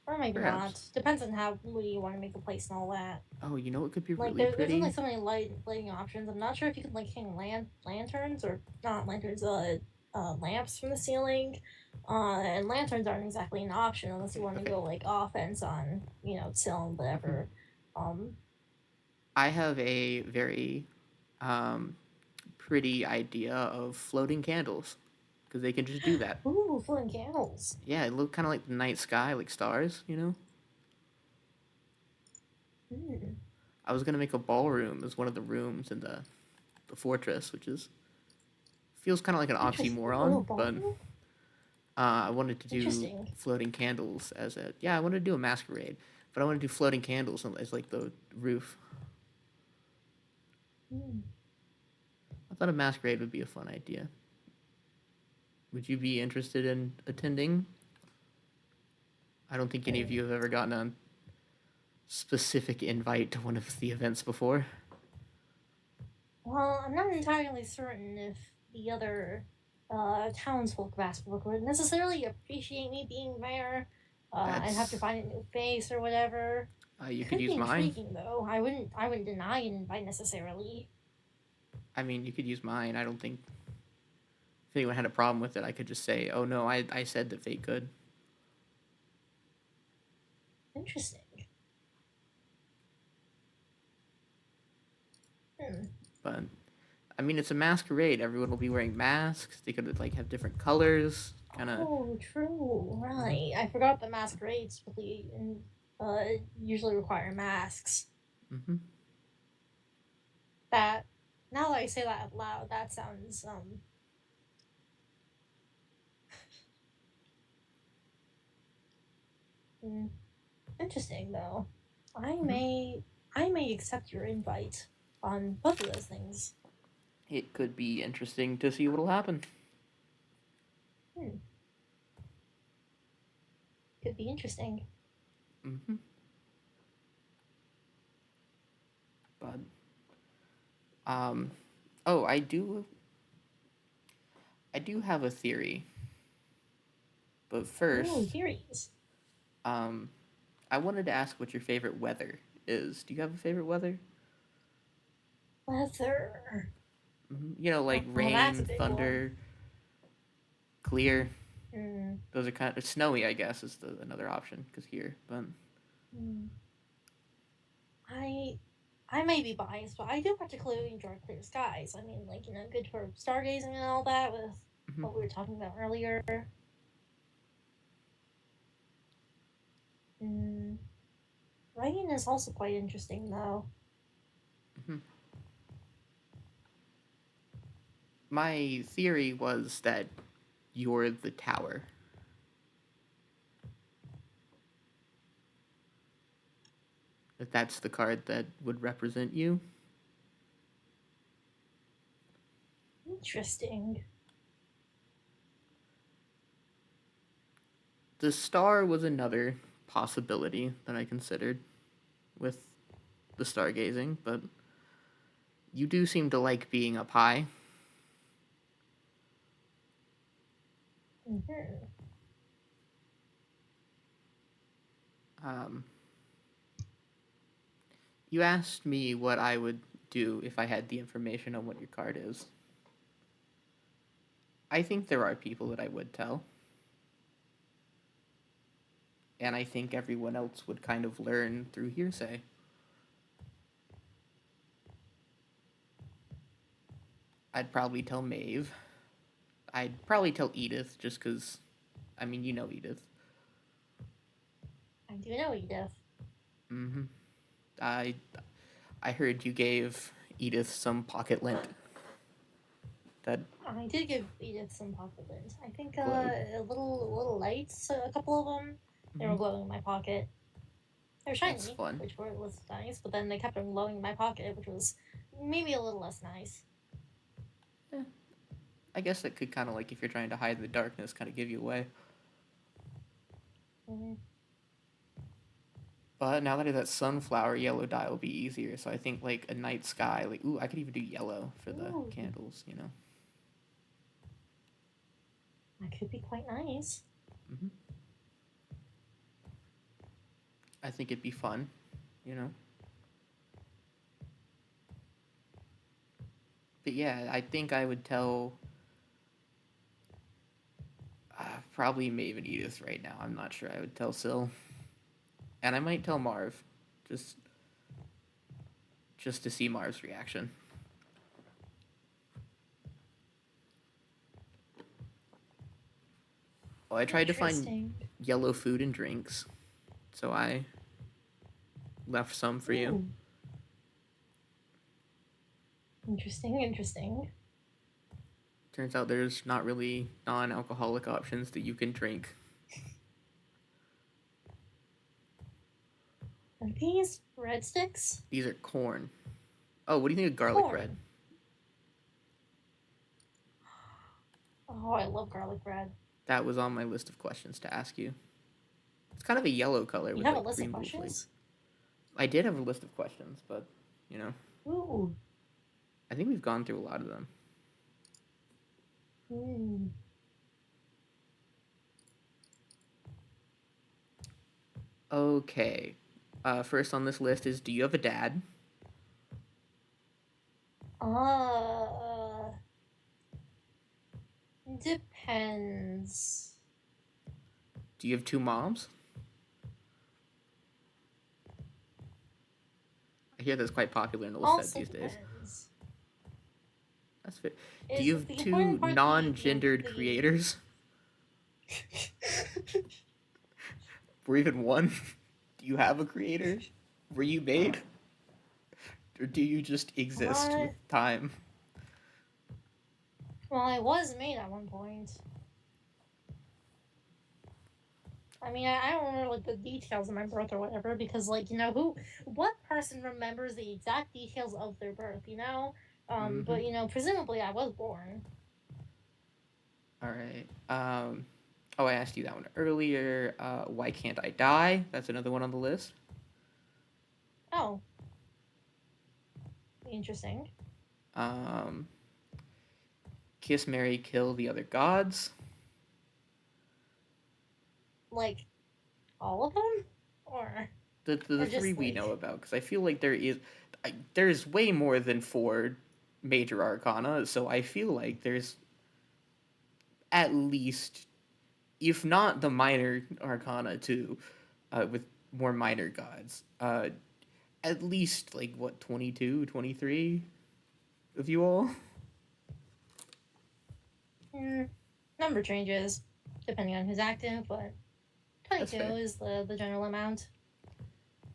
Or maybe not. Depends on how moody you want to make the place and all that. Oh, you know it could be like, really pretty? There's only so many lighting options. I'm not sure if you can, like, hang lanterns, or not lanterns, lamps from the ceiling. And lanterns aren't exactly an option unless you want to go, like, offense on, till whatever. I have a very pretty idea of floating candles, because they can just do that. Ooh, floating candles. Yeah, it looked kind of like the night sky, like stars, you know? I was going to make a ballroom as one of the rooms in the fortress, which feels kind of like an oxymoron, but I wanted to do floating candles as I wanted to do a masquerade, but I want to do floating candles as, like, the roof. I thought a masquerade would be a fun idea. Would you be interested in attending? I don't think any of you have ever gotten a specific invite to one of the events before. Well, I'm not entirely certain if the other townsfolk of Aspenbrook would necessarily appreciate me being there. I'd have to find a new face or whatever. You could use mine. Intriguing, though. I wouldn't deny an invite necessarily. I mean, you could use mine. I don't think if anyone had a problem with it, I could just say, "Oh no, I said that Fate could." Interesting. But I mean, it's a masquerade. Everyone will be wearing masks. They could, like, have different colors. Oh, true. Right. I forgot that masquerades usually require masks. Mm-hmm. That, now that I say that out loud, that sounds interesting, though. I may accept your invite on both of those things. It could be interesting to see what'll happen. Could be interesting. Mm-hmm. But I do have a theory. But first, theories. I wanted to ask what your favorite weather is. Do you have a favorite weather? Weather. You know, like rain, thunder, clear. Those are kind of snowy, I guess, is another option because here, but. I may be biased, but I do particularly enjoy clear skies. I mean, like, good for stargazing and all that with Mm-hmm. what we were talking about earlier. Writing is also quite interesting, though. Mm-hmm. My theory was that you're the tower. That that's the card that would represent you. Interesting. The star was another possibility that I considered with the stargazing, but you do seem to like being up high. Mm-hmm. You asked me what I would do if I had the information on what your card is. I think there are people that I would tell. And I think everyone else would kind of learn through hearsay. I'd probably tell Maeve. I'd probably tell Edith, just because, I mean, you know Edith. I do know Edith. Mm-hmm. I heard you gave Edith some pocket lint. That I did give Edith some pocket lint. I think glowed. a little lights, a couple of them. They were glowing in my pocket. They were shiny, That's fun. which was nice, but then they kept on glowing in my pocket, which was maybe a little less nice. Yeah. I guess it could kind of, like, if you're trying to hide in the darkness, kind of give you away. Mm-hmm. But now that I have that sunflower, yellow dye will be easier. So I think, like, a night sky, like, ooh, I could even do yellow for the candles, you know? That could be quite nice. Mm-hmm. I think it'd be fun, you know? But yeah, I think I would tell probably Maeve and Edith right now. I'm not sure I would tell Syl. And I might tell Marv. Just to see Marv's reaction. Well, I tried to find yellow food and drinks. So I left some for you. Interesting. Turns out there's not really non-alcoholic options that you can drink. Are these red sticks? These are corn. Oh, what do you think of garlic bread? Oh, I love garlic bread. That was on my list of questions to ask you. It's kind of a yellow color with like green blue flavor. I did have a list of questions, but you know. Ooh. I think we've gone through a lot of them. Okay. First on this list is, do you have a dad? Depends. Do you have two moms? I hear that's quite popular in Olstead these days. That's fair. Do you have two non-gendered creators? Or even one? Do you have a creator? Were you made? Or do you just exist with time? Well, I was made at one point. I mean, I don't remember like the details of my birth or whatever, because like, what person remembers the exact details of their birth, you know? But presumably I was born. All right. Oh, I asked you that one earlier. Why can't I die? That's another one on the list. Oh. Interesting. Kiss, marry, kill the other gods. Like, all of them? Or the three we know about, because I feel like there's way more than 4 major arcana, so I feel like there's at least, if not the minor arcana too, with more minor gods. at least, like, what, 22, 23 of you all? Number changes depending on who's active, but 22 is the general amount.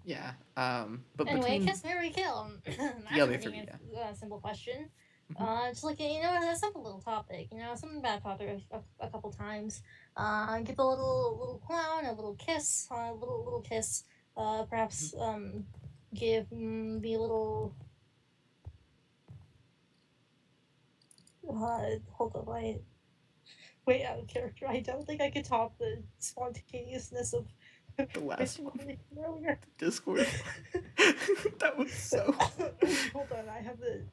Yeah. But anyway, between kiss, marry, kill. the other three, a simple question. Just like, a simple little topic. Something about topic a couple times. Give a little clown a little kiss, a little kiss. Perhaps give the little. Hold on, wait out of character. I don't think I could top the spontaneousness of the last one earlier. Discord. That was so. Hold on, I have the.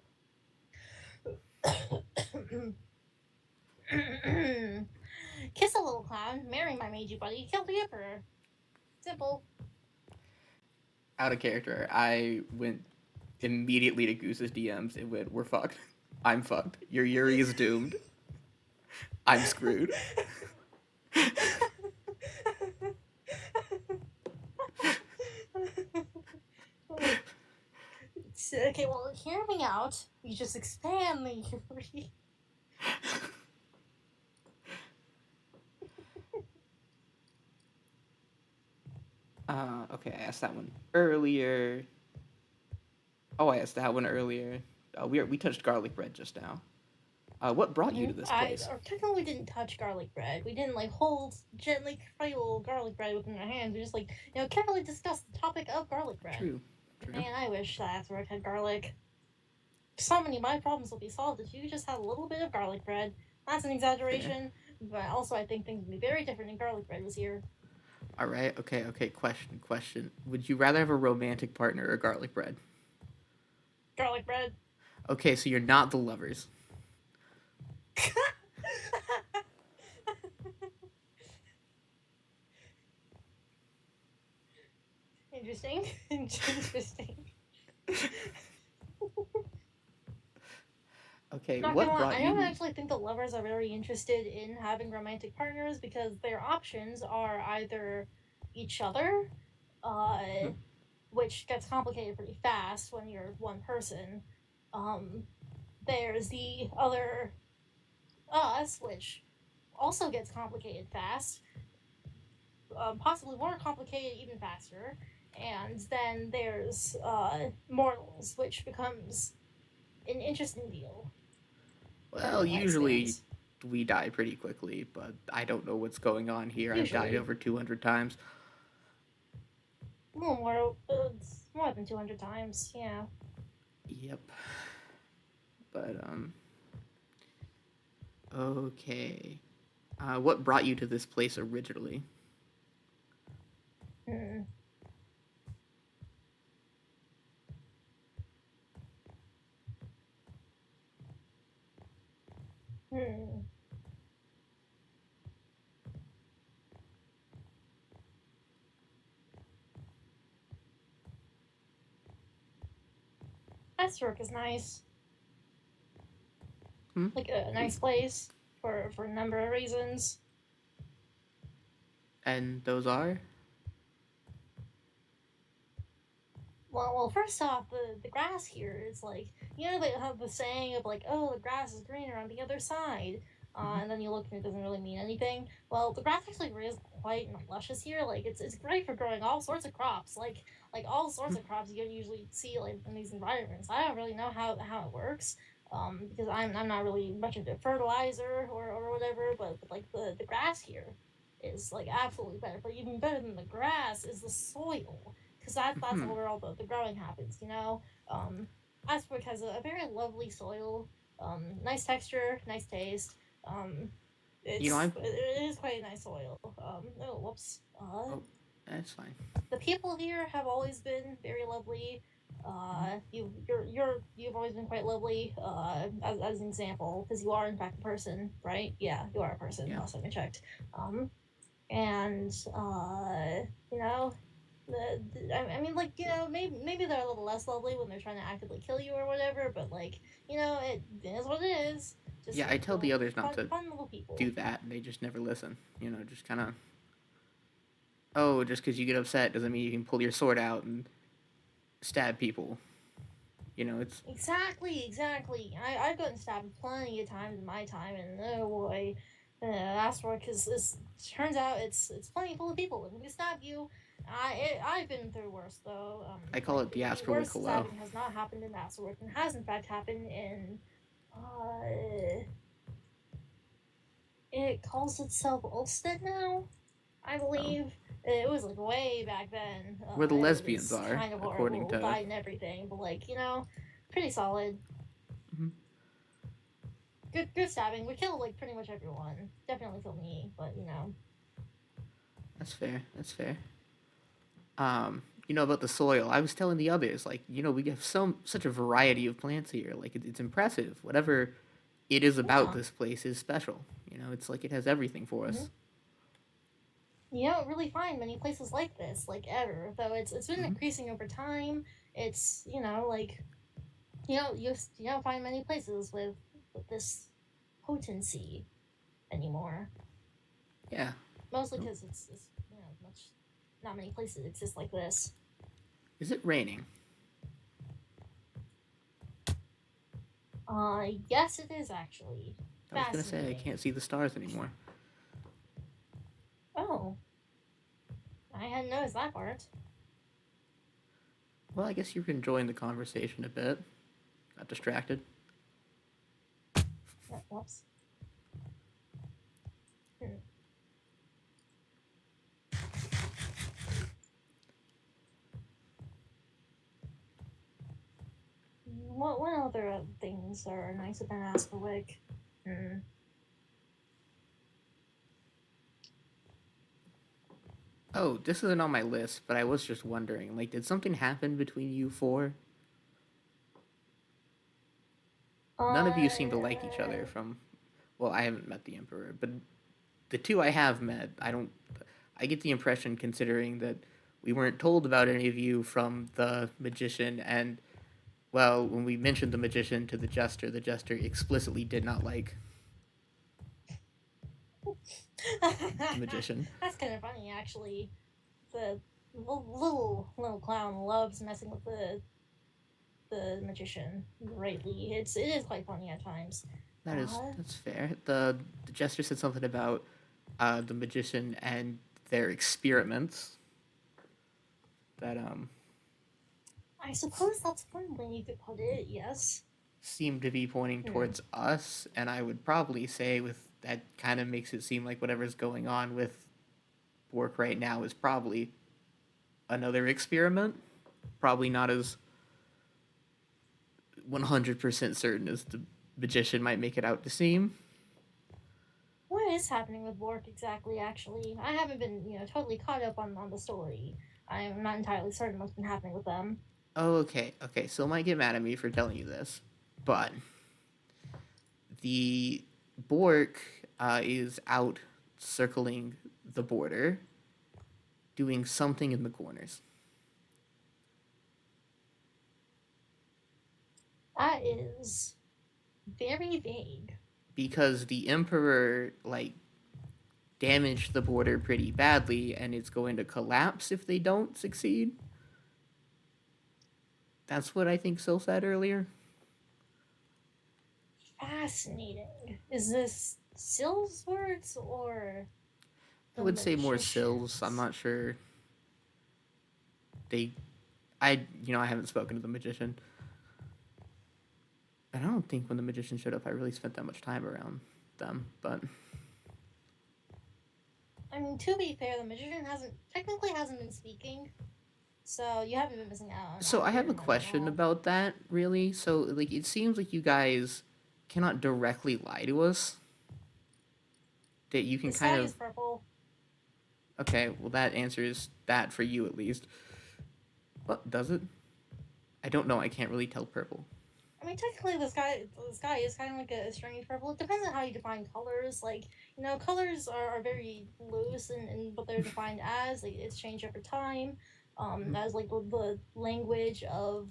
Kiss a little clown, marry my Meiji buddy, kill the emperor. Simple. Out of character, I went immediately to Goose's DMs and went, "We're fucked. I'm fucked. Your Yuri is doomed. I'm screwed." Okay, well, hear me out. You just expand the Yuri. Okay, I asked that one earlier. Oh, I asked that one earlier. We touched garlic bread just now. What brought you to this place? Technically, we didn't touch garlic bread. We didn't hold gently cradle garlic bread within our hands. We just carefully discussed the topic of garlic bread. True. Man, I wish that Rook had garlic. So many of my problems will be solved if you just had a little bit of garlic bread. That's an exaggeration, but also I think things would be very different if garlic bread was here. All right. Okay. Question. Would you rather have a romantic partner or garlic bread? Garlic bread. Okay, so you're not the lovers. Interesting. Okay, Not what gonna brought lie, you? I don't actually think the lovers are very interested in having romantic partners because their options are either each other, which gets complicated pretty fast when you're one person. There's the other us, which also gets complicated fast, possibly more complicated even faster. And then there's mortals, which becomes an interesting deal. Well, usually we die pretty quickly, but I don't know what's going on here. Usually. I've died over 200 times. A little more, more than 200 times, yeah. Yep. But, okay. What brought you to this place originally? Westbrook is nice. Like a nice place for a number of reasons. And those are? Well, first off, the grass here is they have the saying of oh, the grass is greener on the other side. And then you look and it doesn't really mean anything. Well, the grass actually is quite luscious here. It's great for growing all sorts of crops. Like all sorts of crops you don't usually see in these environments. I don't really know how it works. Because I'm not really much into fertilizer or whatever. But the grass here is absolutely better. But even better than the grass is the soil. Because that's where all the growing happens, Iceberg has a very lovely soil, nice texture, nice taste. It is quite a nice soil. Whoops. That's fine. The people here have always been very lovely. You've always been quite lovely. As an example, because you are in fact a person, right? Yeah, you are a person. Yeah. Last time I checked. And maybe they're a little less lovely when they're trying to actively kill you or whatever, but it is what it is. Just I tell the others not to do that, and they just never listen. Just kind of. Oh, just because you get upset doesn't mean you can pull your sword out and stab people. It's Exactly. I've gotten stabbed plenty of times in my time, and oh boy, that's where because turns out it's plenty full of people and we can stab you. I've been through worse though. I call Like it the diaspora worst hello. stabbing has not happened in Aswork and has in fact happened in uh it calls itself Ulstead now, I Oh, believe. It was like way back then. where the It lesbians was are, kind of according horrible, to. died and everything, but like pretty solid. Mhm. Good stabbing. We killed like pretty much everyone. Definitely killed me, but That's fair. That's fair. About the soil. I was telling the others, like, we have such a variety of plants here. Like, it's impressive. Whatever it is about yeah. this place is special. It's like it has everything for Mm-hmm. us. You don't really find many places like this, like ever. Though it's been Mm-hmm. increasing over time. It's like you don't find many places with this potency anymore. Yeah. Mostly because it's much not many places exist like this. Is it raining? Yes, it is actually. I was gonna say I Fascinating. can't see the stars anymore. Oh, I hadn't noticed that part. Well, I guess you're enjoying the conversation a bit. Got distracted. Whoops. Hmm. What other things are nice about Asperwick? Hmm. Oh, this isn't on my list, but I was just wondering, like, did something happen between you four? None of you seem to like each other from. Well, I haven't met the Emperor, but the two I have met, I don't. I get the impression, considering that we weren't told about any of you from the magician, and well, when we mentioned the magician to the jester explicitly did not like the magician. That's kind of funny, actually. The little clown loves messing with the magician greatly. It is quite funny at times. That's fair. The jester said something about the magician and their experiments. That I suppose that's one way you could put it. Yes. seem to be pointing towards us, and I would probably say with that kind of makes it seem like whatever's going on with Bork right now is probably another experiment. Probably not as 100% certain as the magician might make it out to seem. What is happening with Bork exactly? Actually, I haven't been totally caught up on the story. I'm not entirely certain what's been happening with them. Oh, okay. So might get mad at me for telling you this, but the Bork is out circling the border, doing something in the corners. That is very vague. Because the Emperor, like, damaged the border pretty badly, and it's going to collapse if they don't succeed. That's what I think Sil said earlier. Fascinating. Is this Sil's words or? I would say more Sil's. I'm not sure. I haven't spoken to the magician. And I don't think when the magician showed up, I really spent that much time around them, but. I mean, to be fair, the magician technically hasn't been speaking, so you haven't been missing out. So I have a question about that, really. So, like, it seems like you guys cannot directly lie to us. That you can the kind sky of. is purple. Okay, well, that answers that for you at least. What does it? I don't know. I can't really tell purple. I mean, technically, the sky is kind of like a strange purple. It depends on how you define colors. Like, colors are very loose in what they're defined as. Like, it's changed over time. As like the language of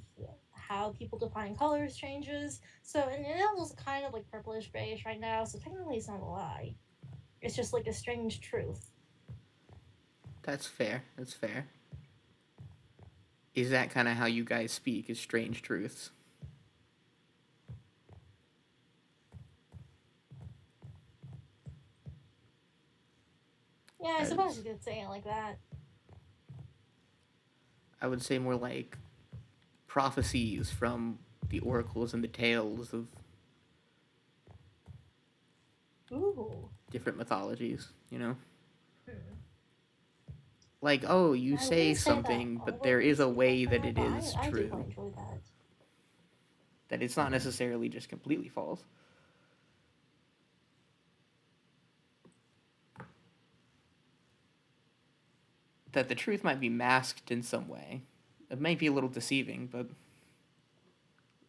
how people define colors changes. So, and it looks kind of like purplish grayish right now. So technically, it's not a lie. It's just like a strange truth. That's fair. That's fair. Is that kind of how you guys speak, is strange truths? Yeah, I suppose you could say it like that. I would say more like prophecies from the oracles and the tales of different mythologies, you know? Like, oh, you say something, but there is a way that it is true. I enjoy that. That it's not necessarily just completely false. That the truth might be masked in some way. It might be a little deceiving, but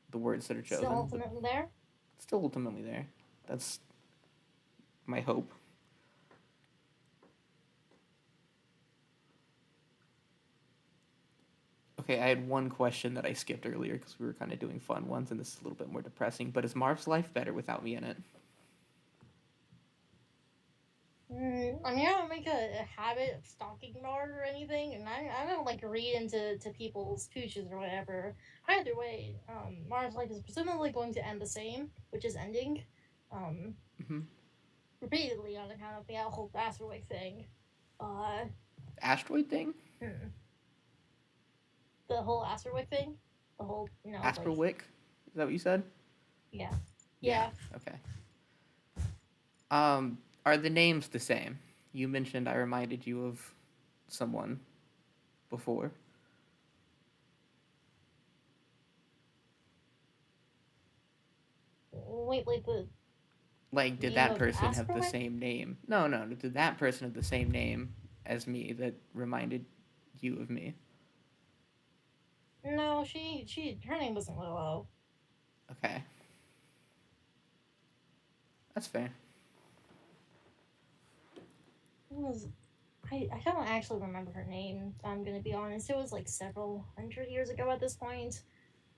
the words that are chosen. Still ultimately there? Still ultimately there. That's my hope. Okay, I had one question that I skipped earlier because we were kind of doing fun ones, and this is a little bit more depressing. But is Marv's life better without me in it? I mean, I don't make a habit of stalking Marv or anything, and I don't like read into people's pooches or whatever. Either way, Marv's life is presumably going to end the same, which is ending, repeatedly on account of the whole asteroid thing. Asteroid thing? The whole asteroid thing? The whole, you know, Asteroid? Like... Is that what you said? Yeah. Okay. Are the names the same? You mentioned I reminded you of someone before. Wait, the... Like, did that person have the same name? No. Did that person have the same name as me that reminded you of me? No, her name wasn't Willow. Okay. That's fair. I don't actually remember her name, I'm gonna be honest. It was like several hundred years ago at this point.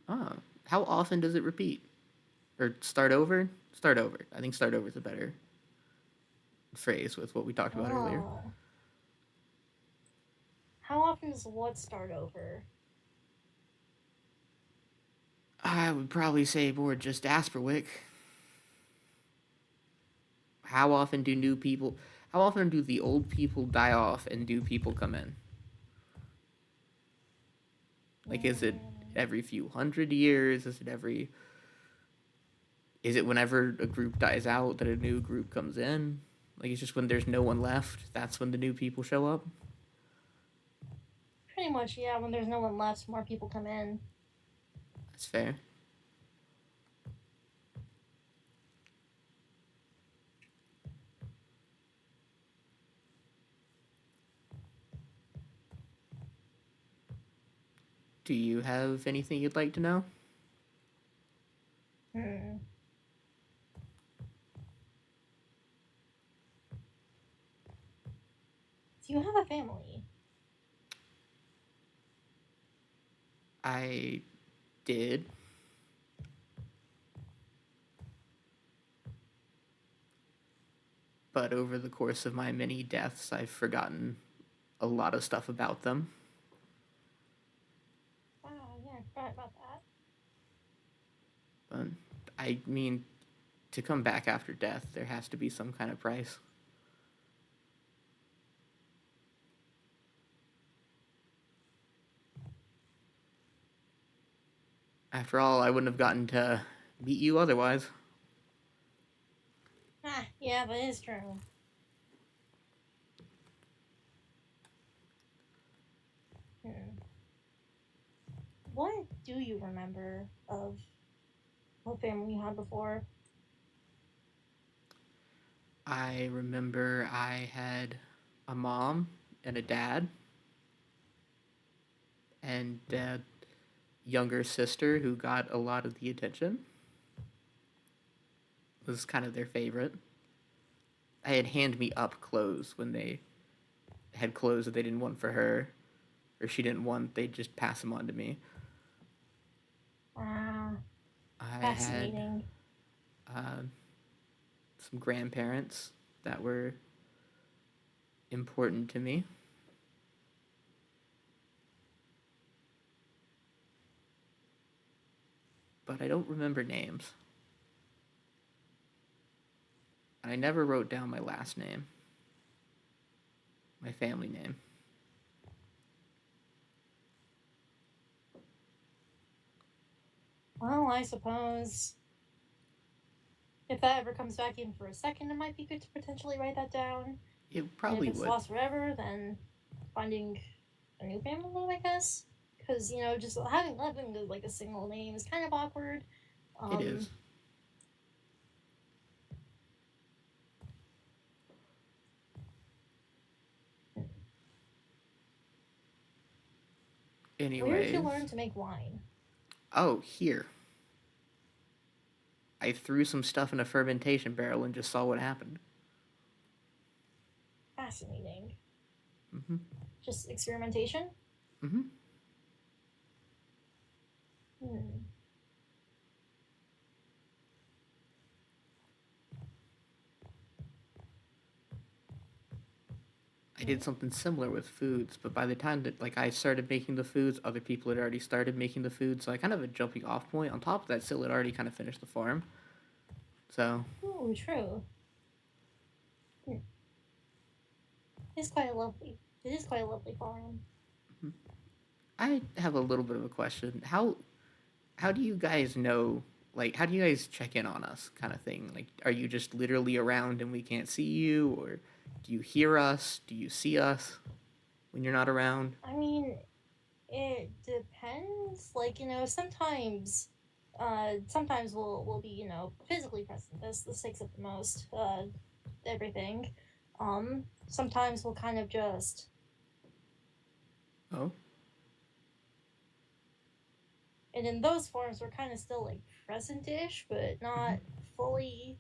Oh. How often does it repeat? Or start over? Start over. I think start over is a better phrase with what we talked about earlier. How often does what start over? I would probably say more just Asperwick. How often do the old people die off and new people come in? Like, is it every few hundred years? Is it whenever a group dies out that a new group comes in? Like, it's just when there's no one left, that's when the new people show up? Pretty much, yeah. When there's no one left, more people come in. That's fair. Do you have anything you'd like to know? Do you have a family? I did. But over the course of my many deaths, I've forgotten a lot of stuff about them. Wow, yeah, I forgot about that. But, I mean, to come back after death, there has to be some kind of price. After all, I wouldn't have gotten to meet you otherwise. Yeah, that is true. What do you remember of what family you had before? I remember I had a mom and a dad and a younger sister who got a lot of the attention. It was kind of their favorite. I had hand-me-up clothes when they had clothes that they didn't want for her, or she didn't want, they'd just pass them on to me. Fascinating. I had some grandparents that were important to me. but I don't remember names. And I never wrote down my last name. My family name. Well, I suppose if that ever comes back in for a second, it might be good to potentially write that down. It probably and if it's would. lost forever, then finding a new family name, I guess. Because, just having like a single name is kind of awkward. It is. Anyways. Where did you learn to make wine? Oh, here. I threw some stuff in a fermentation barrel and just saw what happened. Fascinating. Mm-hmm. Just experimentation? Mm-hmm. I did something similar with foods, but by the time that I started making the foods, other people had already started making the food, so I kind of have a jumping off point. On top of that, Syl had already kind of finished the farm. So. Oh, true. It's quite lovely. It is quite a lovely farm. I have a little bit of a question. How do you guys know? How do you guys check in on us, kind of thing? Are you just literally around and we can't see you, or do you hear us? Do you see us when you're not around? I mean, it depends. Sometimes, sometimes we'll be physically present. This takes up the most. Everything. Sometimes we'll kind of just. Oh. And in those forms, we're kind of still present-ish, but not fully.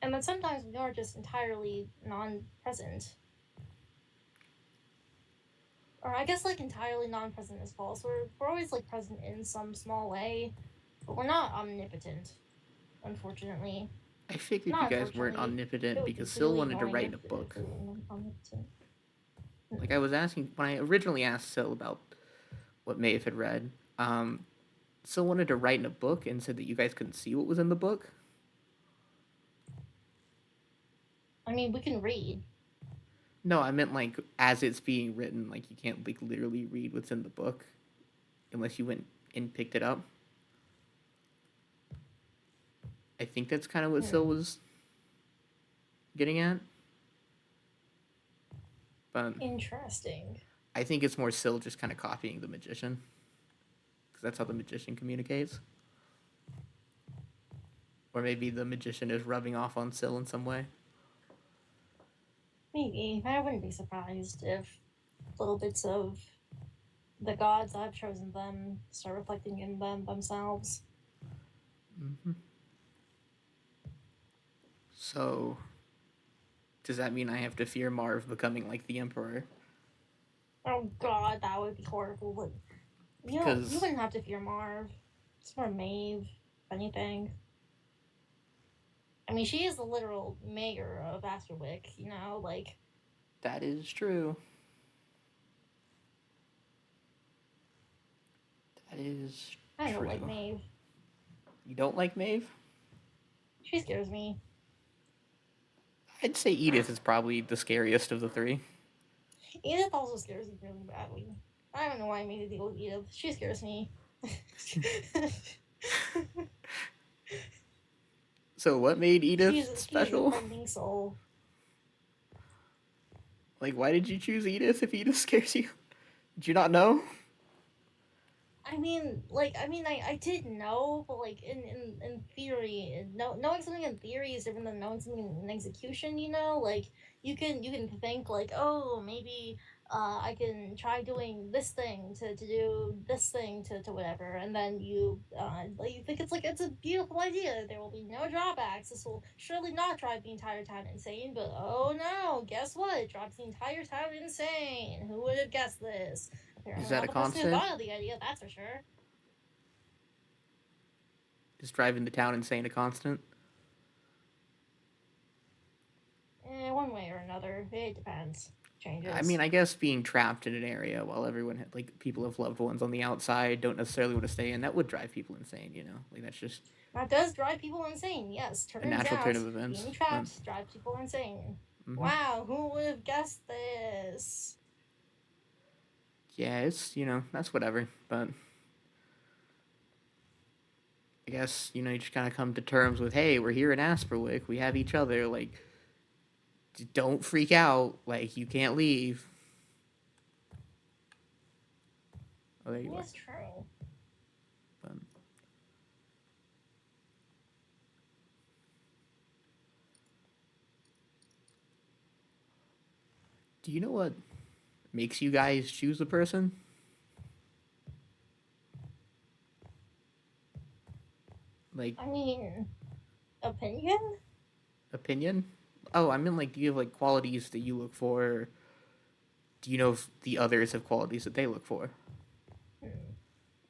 And then sometimes we are just entirely non-present. Or I guess entirely non-present is false. We're always present in some small way, but we're not omnipotent, unfortunately. I figured you guys weren't omnipotent because Syl wanted to write in a book. I was asking when I originally asked Syl about what Maeve had read. Syl wanted to write in a book and said that you guys couldn't see what was in the book. I mean, we can read. No, I meant as it's being written, you can't literally read what's in the book unless you went and picked it up. I think that's kind of what Syl was getting at. But interesting. I think it's more Syl just kind of copying the magician, because that's how the magician communicates. Or maybe the magician is rubbing off on Syl in some way. Maybe. I wouldn't be surprised if little bits of the gods I've chosen them start reflecting in them themselves. Mm-hmm. So, does that mean I have to fear Marv becoming the Emperor? Oh god, that would be horrible. But you wouldn't have to fear Marv. It's more Maeve, if anything. I mean, she is the literal mayor of Asterwick, That is true. That is true. I don't like Maeve. You don't like Maeve? She scares me. I'd say Edith is probably the scariest of the three. Edith also scares me really badly. I don't know why I made a deal with Edith. She scares me. So what made Edith special? She's a friendly soul. Why did you choose Edith if Edith scares you? Did you not know? I mean, I did know, but in theory, knowing something in theory is different than knowing something in execution. You can think oh, maybe I can try doing this thing to do this thing to whatever, and then you think it's a beautiful idea. There will be no drawbacks. This will surely not drive the entire town insane. But oh no, guess what? It drives the entire town insane. Who would have guessed this? Apparently Is that a constant? Thought of the idea, that's for sure. Is driving the town insane a constant? One way or another, it depends. changes. I mean, I guess being trapped in an area while everyone, like, people have loved ones on the outside, don't necessarily want to stay in, that would drive people insane, you know? Like, that's just that does drive people insane. Yes, a turns natural out turn of events. being But, trapped drives people insane. Wow, who would have guessed this? yeah, it's, you know, that's whatever. But I guess, you know, you just kind of come to terms with, hey, we're here in Asperwick. We have each other. Like, don't freak out. Like, you can't leave. Oh, there you are. It's true. But do you know what makes you guys choose a person? Like, I mean, opinion? opinion? Oh, I mean, like, do you have, like, qualities that you look for? Or do you know if the others have qualities that they look for?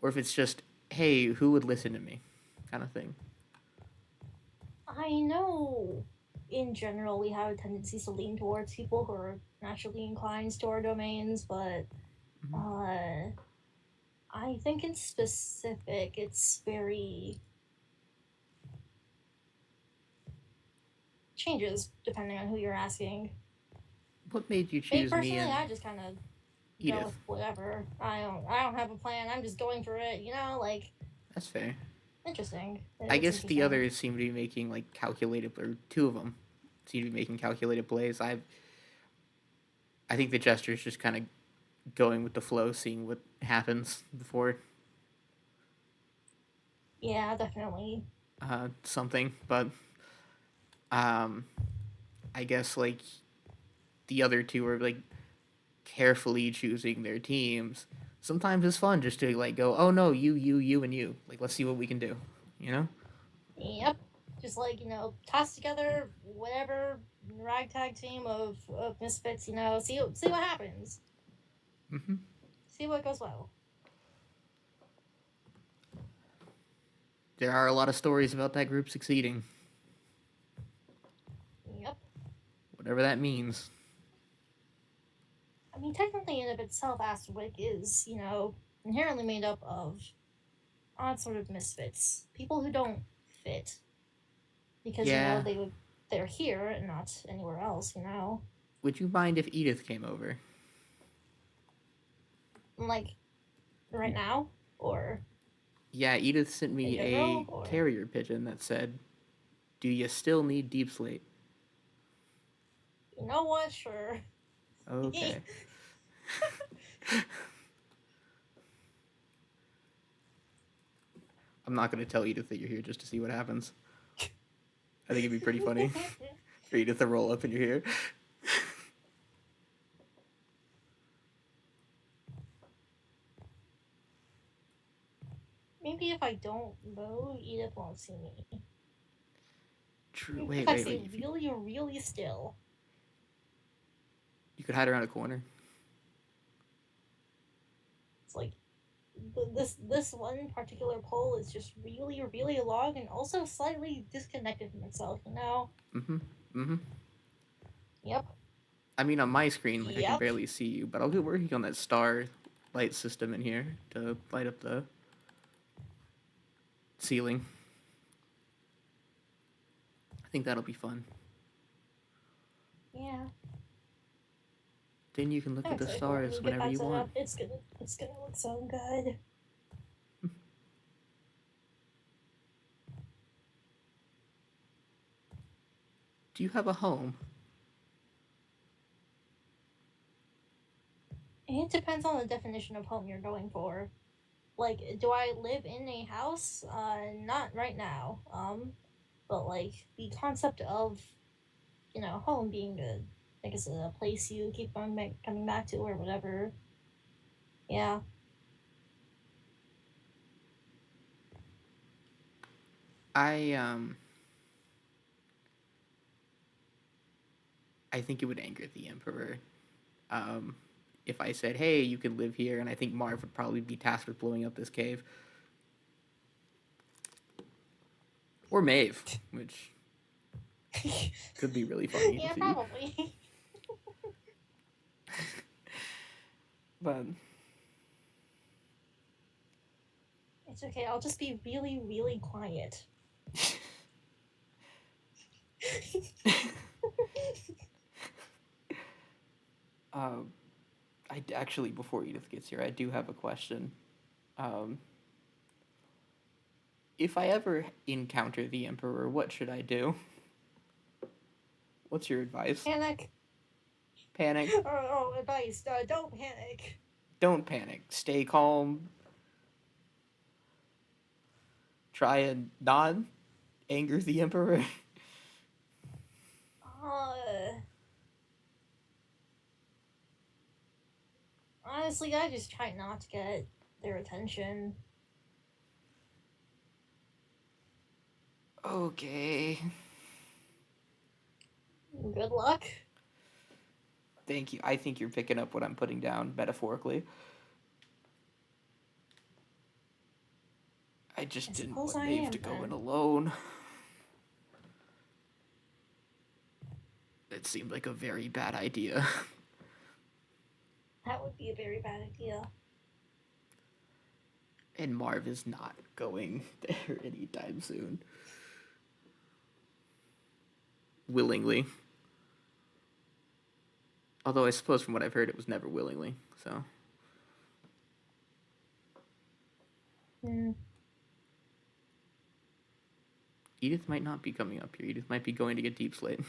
Or if it's just, hey, who would listen to me? Kind of thing. I know in general we have tendencies to lean towards people who are naturally inclined to our domains, but I think in specific it's very changes depending on who you're asking. What made you Me choose me personally, and I just kind of go Edith? with whatever. I don't have a plan. I'm just going for it. You know, like That's fair. interesting. I guess the others seem to be making, like, calculated, or two of them seem to be making calculated plays. I think the gesture's just kind of going with the flow, seeing what happens before Yeah, definitely. something. But I guess, like, the other two are, like, carefully choosing their teams. Sometimes it's fun just to, like, go, oh no, you, and you. Like, let's see what we can do. You know? Yep. Just like, toss together whatever ragtag team of misfits, see what happens. See what goes well. There are a lot of stories about that group succeeding. Yep. Whatever that means. I mean, technically in of itself, Astwick is, inherently made up of odd sort of misfits. People who don't fit. Because, Yeah. they're here and not anywhere else, Would you mind if Edith came over? Like, right now? Or... Yeah, Edith sent me general, a carrier pigeon that said, do you still need deep slate? You know what? Sure. Okay. I'm not going to tell Edith that you're here just to see what happens. I think it'd be pretty funny for Edith to roll up and you're here. Maybe if I don't move, Edith won't see me. True. If Wait. I stay really, really still. You could hide around a corner. It's like this one particular pole is just really, really long and also slightly disconnected from itself. Yep. I mean, on my screen, like, I can barely see you, but I'll get working on that star light system in here to light up the ceiling. I think that'll be fun. Yeah. Then you can look at the stars whenever you want. It's gonna look so good. Do you have a home? It depends on the definition of home you're going for. Like, do I live in a house? Not right now. But like the concept of, home being a place you keep coming back to or whatever. Yeah. I think it would anger the Emperor if I said, hey, you can live here, and I think Marv would probably be tasked with blowing up this cave. Or Maeve, which could be really funny. Yeah, probably. But It's okay. I'll just be really, really quiet. I actually, before Edith gets here, I do have a question. Um, if I ever encounter the Emperor, what should I do? What's your advice? Panic. Panic? Oh, advice. Don't panic. Don't panic. Stay calm. Try and not anger the Emperor. Honestly, I just try not to get their attention. Okay. Good luck. Thank you. I think you're picking up what I'm putting down metaphorically. I just didn't want Maeve to go in alone. It seemed like a very bad idea. That would be a very bad idea. And Marv is not going there anytime soon. Willingly. Although I suppose from what I've heard, it was never willingly, so. Edith might not be coming up here. Edith might be going to get deep slate.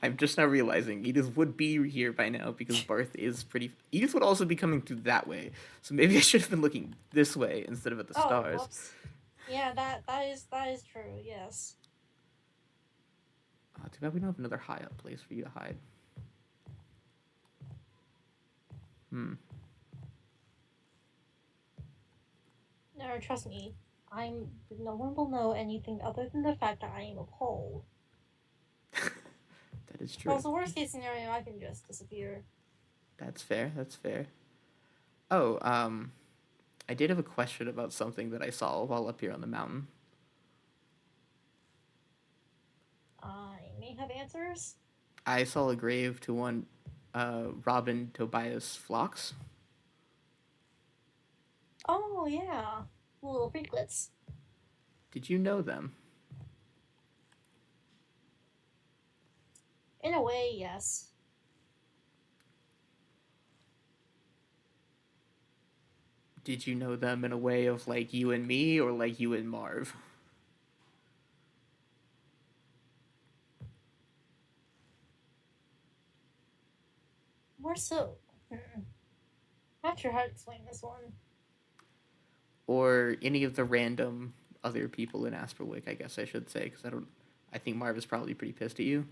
I'm just now realizing Edith would be here by now because Barth is pretty. Edith would also be coming through that way, so maybe I should have been looking this way instead of at the stars. Whoops. Yeah, that is true. Yes. Too bad we don't have another high up place for you to hide. No, trust me. No one will know anything other than the fact that I am a pole. That is true. Well, the worst case scenario, I can just disappear. That's fair. That's fair. Oh, I did have a question about something that I saw while up here on the mountain. I may have answers. I saw a grave to one Robin Tobias Phlox. Oh, yeah. Little freaklets. Did you know them? In a way, yes. Did you know them in a way of like you and me or like you and Marv? More so. Not sure how to explain this one. Or any of the random other people in Asperwick, I guess I should say, because I think Marv is probably pretty pissed at you.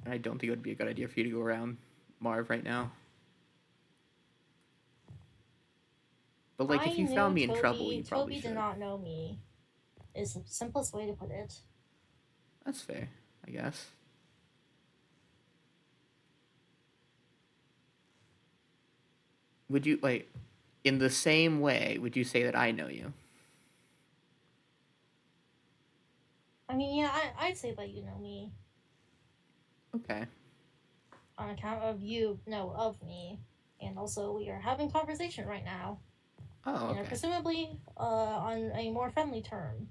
And I don't think it would be a good idea for you to go around Marv right now. But like, if you found me in trouble, you probably should. Toby did not know me. Is the simplest way to put it. That's fair, I guess. Would you, like, in the same way, would you say that I know you? I mean, yeah, I'd say that you know me. Okay. On account of you know of me. And also, we are having conversation right now. Oh, okay. Presumably, on a more friendly term.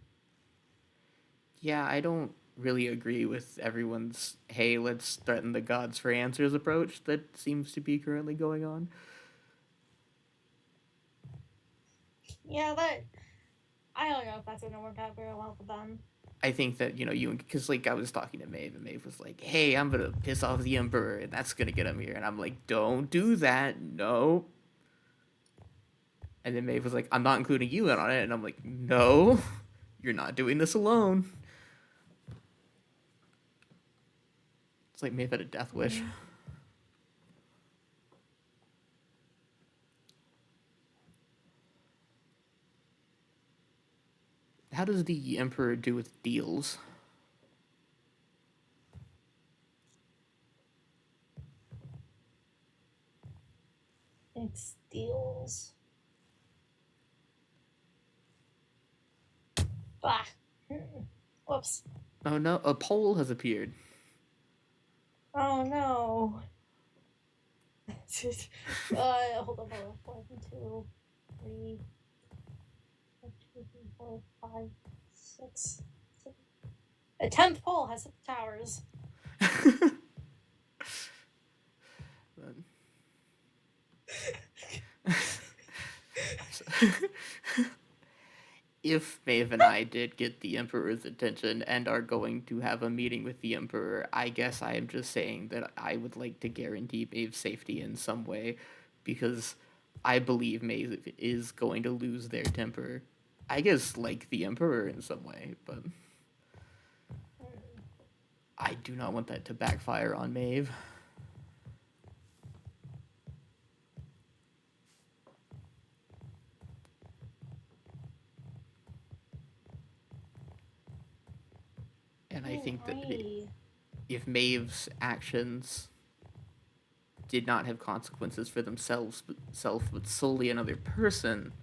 Yeah, I don't really agree with everyone's, hey, let's threaten the gods for answers approach that seems to be currently going on. Yeah, I don't know if that's gonna work out very well for them. I think that, because, like, I was talking to Maeve, and Maeve was like, hey, I'm gonna piss off the Emperor, and that's gonna get him here. And I'm like, don't do that, no. And then Maeve was like, I'm not including you in on it. And I'm like, no, you're not doing this alone. It's like Maeve had a death wish. How does the Emperor do with deals? It's deals. Ah. Whoops. Oh no, a pole has appeared. Oh no. Hold on. 1, 2, 3, 1, 2, 3, 4, 5, 6, 7. A 10th pole has hit the towers. If Maeve and I did get the Emperor's attention and are going to have a meeting with the Emperor, I guess I am just saying that I would like to guarantee Maeve's safety in some way, because I believe Maeve is going to lose their temper. I guess like the Emperor in some way, but I do not want that to backfire on Maeve. And I think that if Maeve's actions did not have consequences for themselves, but solely another person,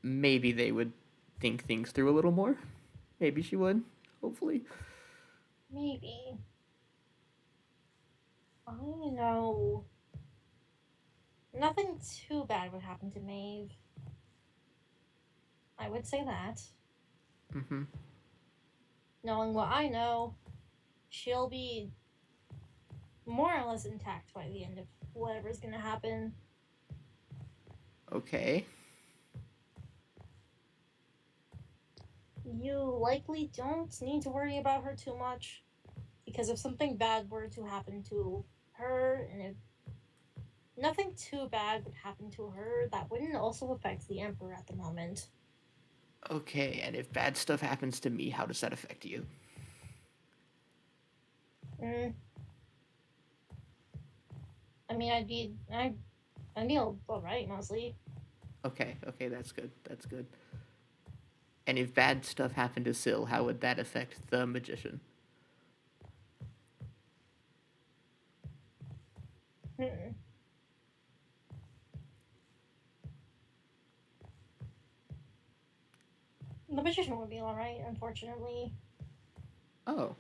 maybe they would think things through a little more. Maybe she would, hopefully. Maybe. I know. Nothing too bad would happen to Maeve. I would say that. Mm-hmm. Knowing what I know, she'll be more or less intact by the end of whatever's gonna happen. Okay. You likely don't need to worry about her too much, because if something bad were to happen to her, and if nothing too bad would happen to her, that wouldn't also affect the Emperor at the moment. Okay, and if bad stuff happens to me, how does that affect you? I mean, I'd be alright, mostly. Okay, that's good. And if bad stuff happened to Syl, how would that affect the magician? The magician would be alright, unfortunately. Oh.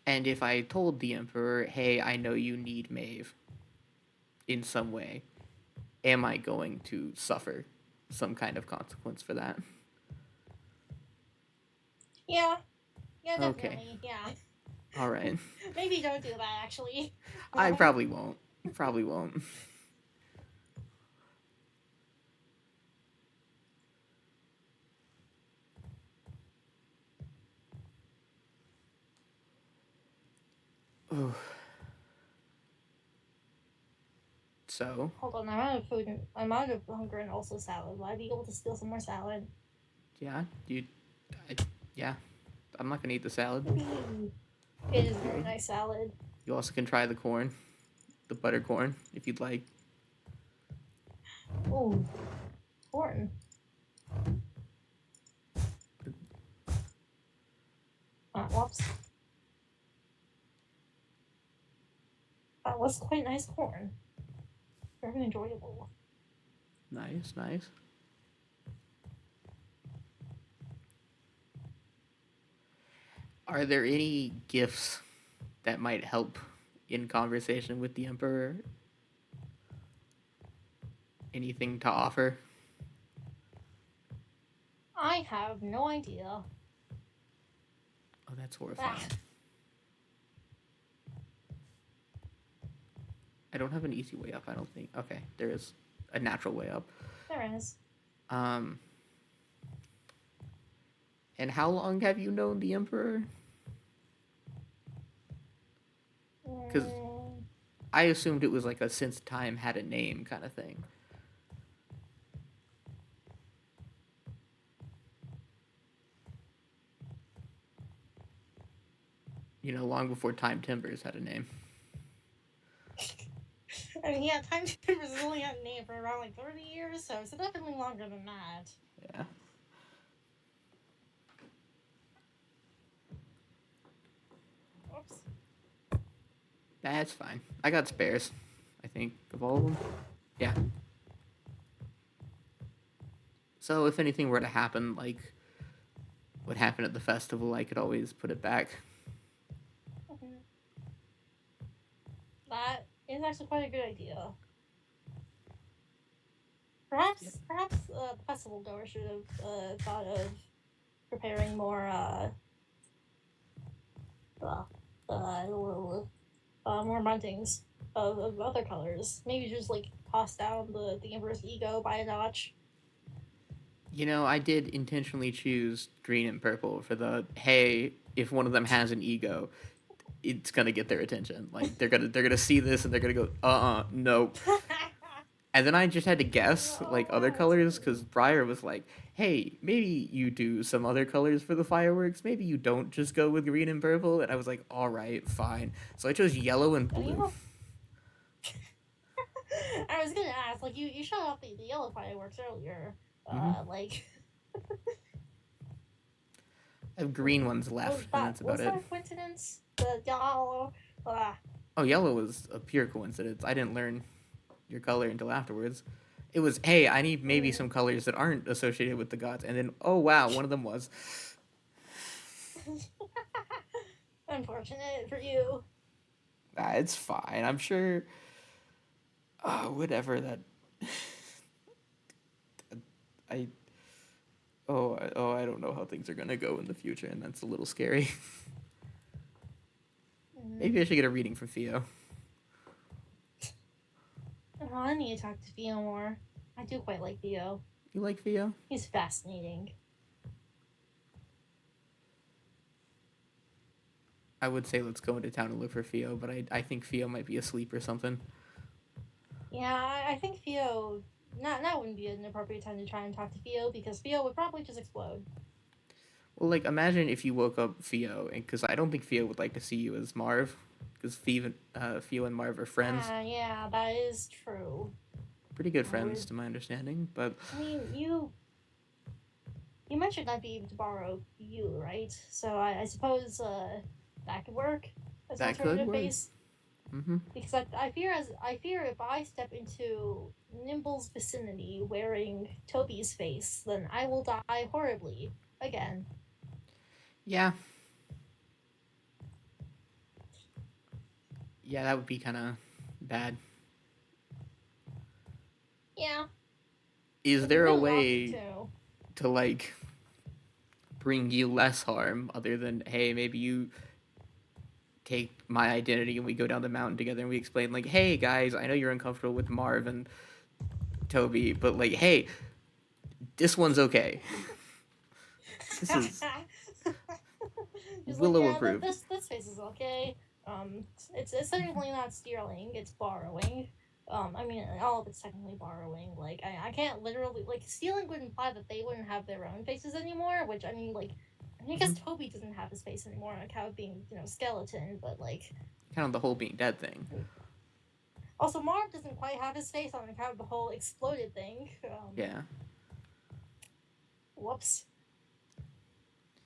And if I told the Emperor, hey, I know you need Maeve in some way, am I going to suffer some kind of consequence for that? Yeah, definitely. Okay. Yeah. All right. Maybe don't do that, actually. I probably won't. Oh. So? Hold on, I'm out of food. I'm out of hunger and also salad. Will I be able to steal some more salad? Yeah, yeah. I'm not gonna eat the salad. It is very nice salad. You also can try the corn, the butter corn, if you'd like. Ooh, corn. Whoops. That was quite nice corn. Very enjoyable. Nice. Are there any gifts that might help in conversation with the Emperor? Anything to offer? I have no idea. Oh, that's horrifying. I don't have an easy way up, I don't think. Okay, there is a natural way up. There is. And how long have you known the Emperor? Because I assumed it was like a since time had a name kind of thing. You know, long before Time Timbers had a name. I mean, yeah, Time Timbers has only had a name for around like 30 years, so it's definitely longer than that. Yeah. Oops. That's fine. I got spares, I think, of all of them. Yeah. So if anything were to happen, like, what happened at the festival, I could always put it back. That is actually quite a good idea. Perhaps the festival goer should have thought of preparing more more muntings of other colors. Maybe just like toss down the Emperor's ego by a notch. You know, I did intentionally choose green and purple for the hey, if one of them has an ego, it's gonna get their attention. Like they're gonna see this and they're gonna go, nope. And then I just had to guess like other colors because Briar was like, hey, maybe you do some other colors for the fireworks. Maybe you don't just go with green and purple. And I was like, all right, fine. So I chose yellow and blue. I was gonna ask, like, you showed off the yellow fireworks earlier. Like. I have green ones left, and that's about was it. that a coincidence? The yellow. Oh, yellow was a pure coincidence. I didn't learn your color until afterwards. It was, hey, I need maybe some colors that aren't associated with the gods. And then, oh, wow, one of them was. Unfortunate for you. It's fine. I'm sure. Whatever that. I don't know how things are gonna go in the future, and that's a little scary. Maybe I should get a reading from Theo. Oh, I need to talk to Theo more. I do quite like Theo. You like Theo? He's fascinating. I would say let's go into town and look for Theo, but I think Theo might be asleep or something. Yeah, I think Theo... Now wouldn't be an appropriate time to try and talk to Theo, because Theo would probably just explode. Well, like, imagine if you woke up Theo, because I don't think Theo would like to see you as Marv, because Theo and Marv are friends. Yeah, that is true. Pretty good friends, to my understanding, but... I mean, you mentioned I'd be able to borrow you, right? So I suppose that could work as an alternative base. Mm-hmm. Because I fear if I step into Nimble's vicinity wearing Toby's face, then I will die horribly again. Yeah. Yeah, that would be kind of bad. Yeah. Is there a way to, like, bring you less harm other than, hey, maybe you take my identity and we go down the mountain together and we explain, like, hey, guys, I know you're uncomfortable with Marv and Toby, but, like, hey, this one's okay. This is... Willow approved. This face is okay. It's technically not stealing, it's borrowing. I mean, all of it's technically borrowing. Like, I can't literally... Like, stealing would imply that they wouldn't have their own faces anymore, which, I mean, like... I guess Toby doesn't have his face anymore on account of being, skeleton, but, like... Kind of the whole being dead thing. Also, Marv doesn't quite have his face on account of the whole exploded thing. Yeah. Whoops.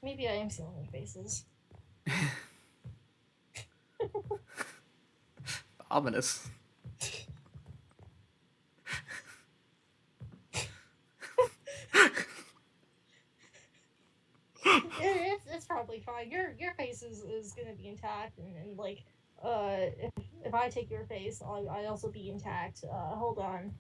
Maybe I am stealing their faces. Ominous. It's probably fine. Your face is gonna be intact, and like, if I take your face, I also be intact. Hold on.